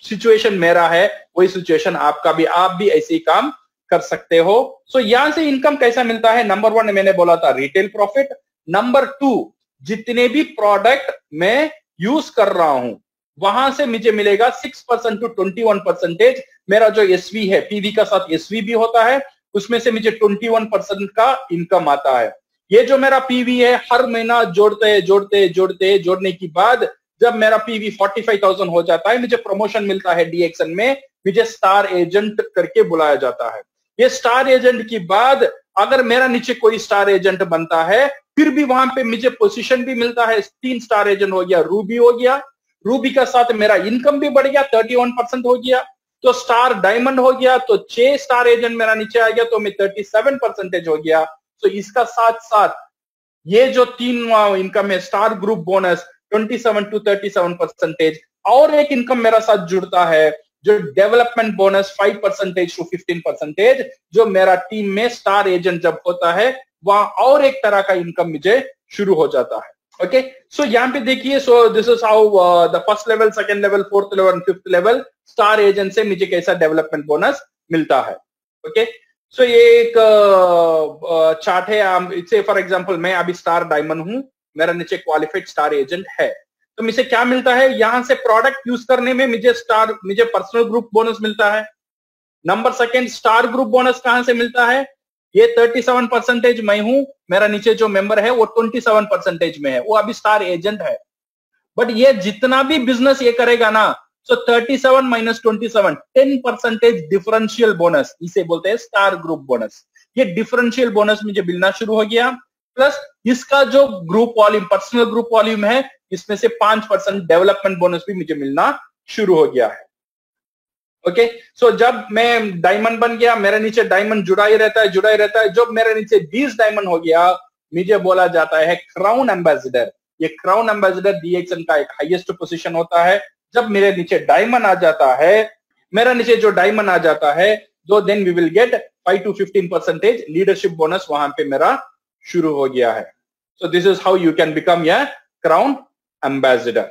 [SPEAKER 1] सिचुएशन मेरा है वही सिचुएशन आपका भी, आप भी ऐसे ही काम कर सकते हो। सो यहां से इनकम कैसा मिलता है? नंबर 1 मैंने बोला था रिटेल प्रॉफिट। नंबर 2, जितने भी प्रोडक्ट मैं यूज कर रहा हूं वहां से मुझे मिलेगा 6% to 21%। मेरा जो एसवी है, पीवी का साथ एसवी भी होता है, उसमें से मुझे 21% का इनकम आता है। ये जो मेरा पीवी है हर महीना जोड़ने के बाद जब मेरा पीवी 45,000 हो जाता है, मुझे प्रमोशन मिलता है डीएक्सएन में, मुझे स्टार एजेंट करके बुलाया जाता है। ये स्टार एजेंट के बाद अगर मेरा नीचे कोई स्टार एजेंट बनता है फिर भी वहां पे मुझे पोजीशन भी मिलता है। 3 स्टार एजेंट हो गया, रूबी हो गया, रूबी का साथ मेरा इनकम भी बढ़ गया, 31% हो गया। तो स्टार डायमंड हो गया, तो 6 स्टार एजेंट मेरा नीचे आ गया, तो मैं 37% हो गया। तो इसका साथ साथ ये जो 3 इनकम है, स्टार ग्रुप बोनस 27 to 37%, और एक इनकम मेरा साथ जुड़ता है जो डेवलपमेंट बोनस 5% to 15%, जो मेरा टीम में स्टार एजेंट जब होता है वहां और एक तरह का इनकम मुझे शुरू हो जाता है। ओके, सो यहाँ पे देखिए, सो this is how the first level, second level, fourth level, fifth level star agent से मुझे कैसा डेवलपमेंट बोनस मिलता है। ओके, सो ये एक चार्ट है। इसे फॉर एग्जांपल मैं अभी स्टार डायमंड हूं, मेरा नीचे क्वालिफाइड स्टार एजेंट है, तो मुझे क्या मिलता है? यहां से प्रोडक्ट यूज करने में मुझे पर्सनल ग्रुप बोनस मिलता है। Number second, star group bonus कहां से मिलता है? ये 37% मैं हूं, मेरा नीचे जो मेंबर है वो 27% में है, वो अभी स्टार एजेंट है। बट ये जितना भी बिजनेस ये करेगा ना, सो 37 माइनस 27, 10% डिफरेंशियल बोनस, इसे बोलते हैं स्टार ग्रुप बोनस। ये डिफरेंशियल बोनस मुझे मिलना शुरू हो गया। प्लस इसका जो group volume, personal group volume है, इसमें से 5% डेवलपमेंट बोनस भी मुझे मिलना शुरू हो गया है। ओके, सो जब मैं डायमंड बन गया, मेरे नीचे डायमंड जुड़ा ही रहता है। जब मेरे नीचे 20 डायमंड हो गया, मुझे बोला जाता है क्राउन एम्बेसडर। ये क्राउन एम्बेसडर डीएक्सएन का एक हाईएस्ट पोजीशन होता है। जब मेरे नीचे डायमंड आ जाता है, मेरा नीचे जो डायमंड आ जाता है, तो then we will get 5 to 15% leadership bonus वहां पे मेरा शुरू हो गया है। So this is how you can become a crown ambassador.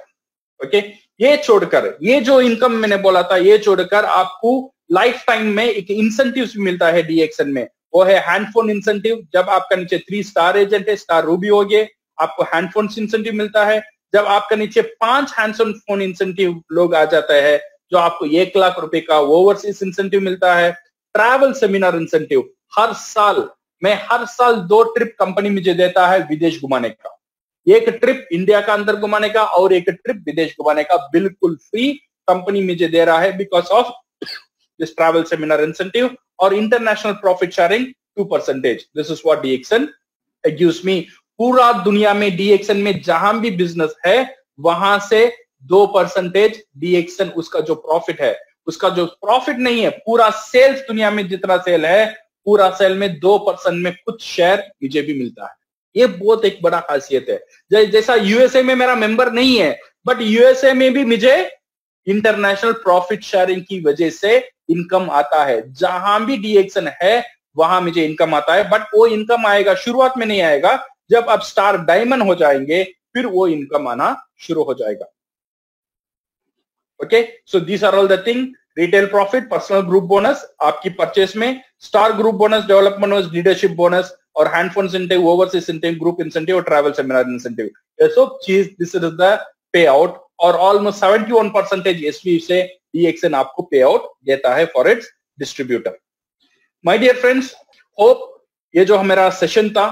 [SPEAKER 1] Okay, ये छोड़कर, ये जो इनकम मैंने बोला था, ये छोड़कर आपको लाइफ टाइम में एक इंसेंटिव मिलता है डीएक्सएन में, वो है हैंडफोन इंसेंटिव। जब आपका नीचे 3 स्टार एजेंट है, स्टार रूबी हो गए, आपको हैंडफोन इंसेंटिव मिलता है। जब आपका नीचे 5 हैंडफोन फोन इंसेंटिव लोग आ जाता है, जो आपको 1 लाख रुपए का ओवरसीज इंसेंटिव मिलता है। ट्रैवल सेमिनार इंसेंटिव, हर साल 2 ट्रिप कंपनी मुझे देता है विदेश घुमाने का। एक ट्रिप इंडिया का अंदर घुमाने का और एक ट्रिप विदेश घुमाने का, बिल्कुल फ्री कंपनी मुझे दे रहा है because of this travel seminar incentive. और international profit sharing 2%। This is what DXN gives me. पूरा दुनिया में डीएक्सएन में जहां भी बिजनेस है वहां से 2% डीएक्सएन, उसका जो प्रॉफिट है, उसका जो प्रॉफिट नहीं है, पूरा सेल्स दुनिया में जितना सेल है, पूरा सेल में 2% में कुछ शेयर मुझे भी मिलता है। ये बहुत एक बड़ा खासियत है। जैसा यूएसए में मेरा मेंबर नहीं है, बट यूएसए में भी मुझे इंटरनेशनल प्रॉफिट शेयरिंग की वजह से इनकम आता है। जहां भी डीएक्सएन है वहां मुझे इनकम आता है, बट वो इनकम आएगा, शुरुआत में नहीं आएगा। जब आप स्टार डायमंड हो जाएंगे फिर वो इनकम आना शुरू हो जाएगा। Okay, so these are all the thing. Retail profit, personal group bonus आपकी परचेस में, star group bonus, development bonus, leadership bonus, और hand phone incentive, overseas incentive, group incentive और ट्रैवल सेमिनार इंसेंटिव, ये सब चीज this is the pay out. और ऑलमोस्ट 71% एसवी से DXN आपको पे आउट देता है for its distributor. My dear friends, hope ये जो मेरा सेशन था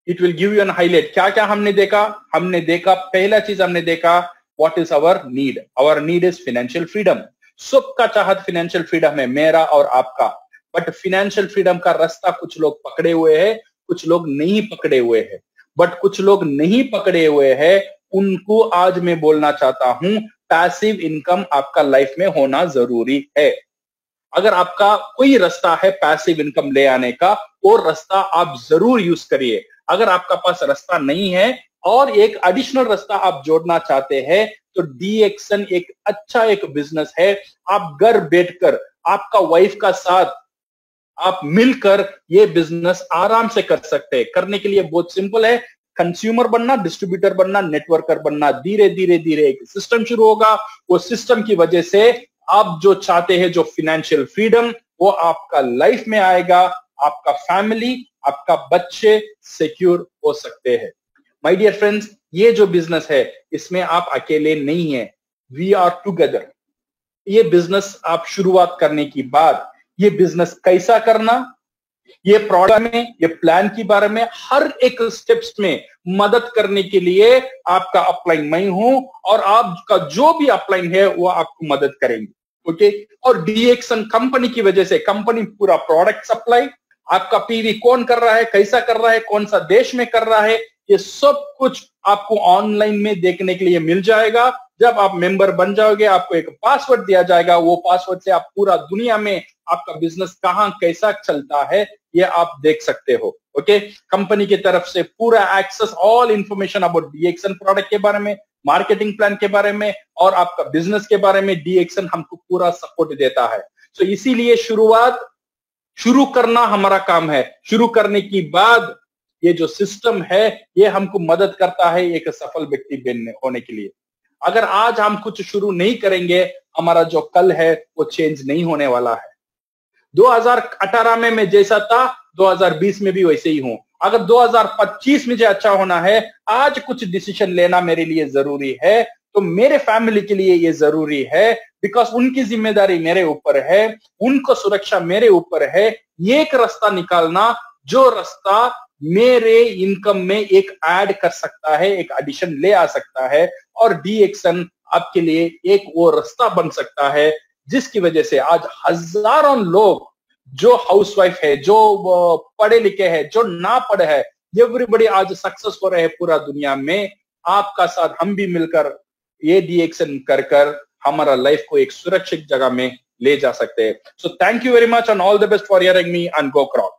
[SPEAKER 1] it will give you an highlight. क्या क्या हमने देखा? हमने देखा, पहला चीज हमने देखा what is our need. Our need is financial freedom. सबका चाहत फाइनेंशियल फ्रीडम है, मेरा और आपका। बट फाइनेंशियल फ्रीडम का रास्ता कुछ लोग पकड़े हुए हैं, कुछ लोग नहीं पकड़े हुए हैं। बट कुछ लोग नहीं पकड़े हुए हैं, उनको आज मैं बोलना चाहता हूं पैसिव इनकम आपका लाइफ में होना जरूरी है। अगर आपका कोई रास्ता है पैसिव इनकम ले आने का, वो रास्ता आप जरूर यूज करिए। अगर आपका पास रास्ता नहीं है और एक एडिशनल रास्ता आप जोड़ना चाहते हैं, तो DXN एक अच्छा एक बिजनेस है। आप घर बैठकर आपका वाइफ का साथ आप मिलकर ये बिजनेस आराम से कर सकते हैं। करने के लिए बहुत सिंपल है, कंज्यूमर बनना, डिस्ट्रीब्यूटर बनना, नेटवर्कर बनना। धीरे धीरे धीरे एक सिस्टम शुरू होगा। वो सिस्टम की वजह से आप जो चाहते हैं, जो फाइनेंशियल फ्रीडम, वो आपका लाइफ में आएगा। आपका फैमिली, आपका बच्चे सिक्योर हो सकते हैं। माय डियर फ्रेंड्स, ये जो बिजनेस है इसमें आप अकेले नहीं है, वी आर टुगेदर। ये बिजनेस आप शुरुआत करने के बाद ये बिजनेस कैसा करना, ये प्रोडक्ट में, ये प्लान के बारे में हर एक स्टेप्स में मदद करने के लिए आपका अपलाइन मैं हूं, और आपका जो भी अपलाइन है वो आपको मदद करेंगे। ओके, और DXN कंपनी की वजह से कंपनी पूरा प्रोडक्ट सप्लाई, आपका PV कौन कर रहा है, कैसा कर रहा है, कौन सा देश में कर रहा है, ये सब कुछ आपको ऑनलाइन में देखने के लिए मिल जाएगा। जब आप मेंबर बन जाओगे, आपको एक पासवर्ड दिया जाएगा। वो पासवर्ड से आप पूरा दुनिया में आपका बिजनेस कहां कैसा चलता है ये आप देख सकते हो। ओके, कंपनी की तरफ से पूरा access, all information about DXN product के बारे में, मार्केटिंग प्लान के बारे में और आपका बिजनेस के बारे में DXN हमको पूरा सपोर्ट देता है। तो इसीलिए शुरू करना हमारा काम है। शुरू करने के बाद ये जो सिस्टम है ये हमको मदद करता है एक सफल व्यक्ति बनने होने के लिए। अगर आज हम कुछ शुरू नहीं करेंगे, हमारा जो कल है वो चेंज नहीं होने वाला है। 2018 में मैं जैसा था 2020 में भी वैसे ही हूं। अगर 2025 में जो अच्छा होना है, आज कुछ डिसीजन लेना मेरे लिए जरूरी है, तो मेरे फैमिली के लिए ये जरूरी है, बिकॉज उनकी जिम्मेदारी मेरे ऊपर है, उनको सुरक्षा मेरे ऊपर है। एक रास्ता निकालना जो रास्ता मेरे इनकम में एक ऐड कर सकता है, एक एडिशन ले आ सकता है, और DXN आपके लिए एक वो रास्ता बन सकता है, जिसकी वजह से आज हजारों लोग जो हाउसवाइफ है, जो पढ़े लिखे हैं, जो ना पढ़े हैं, एवरीबॉडी आज सक्सेस हो रहे हैं पूरा दुनिया में। आपका साथ हम भी मिलकर ये DXN कर हमारा लाइफ को एक सुरक्षित जगह में ले जा सकते हैं। So thank you very much and all the best for hearing me and go crop.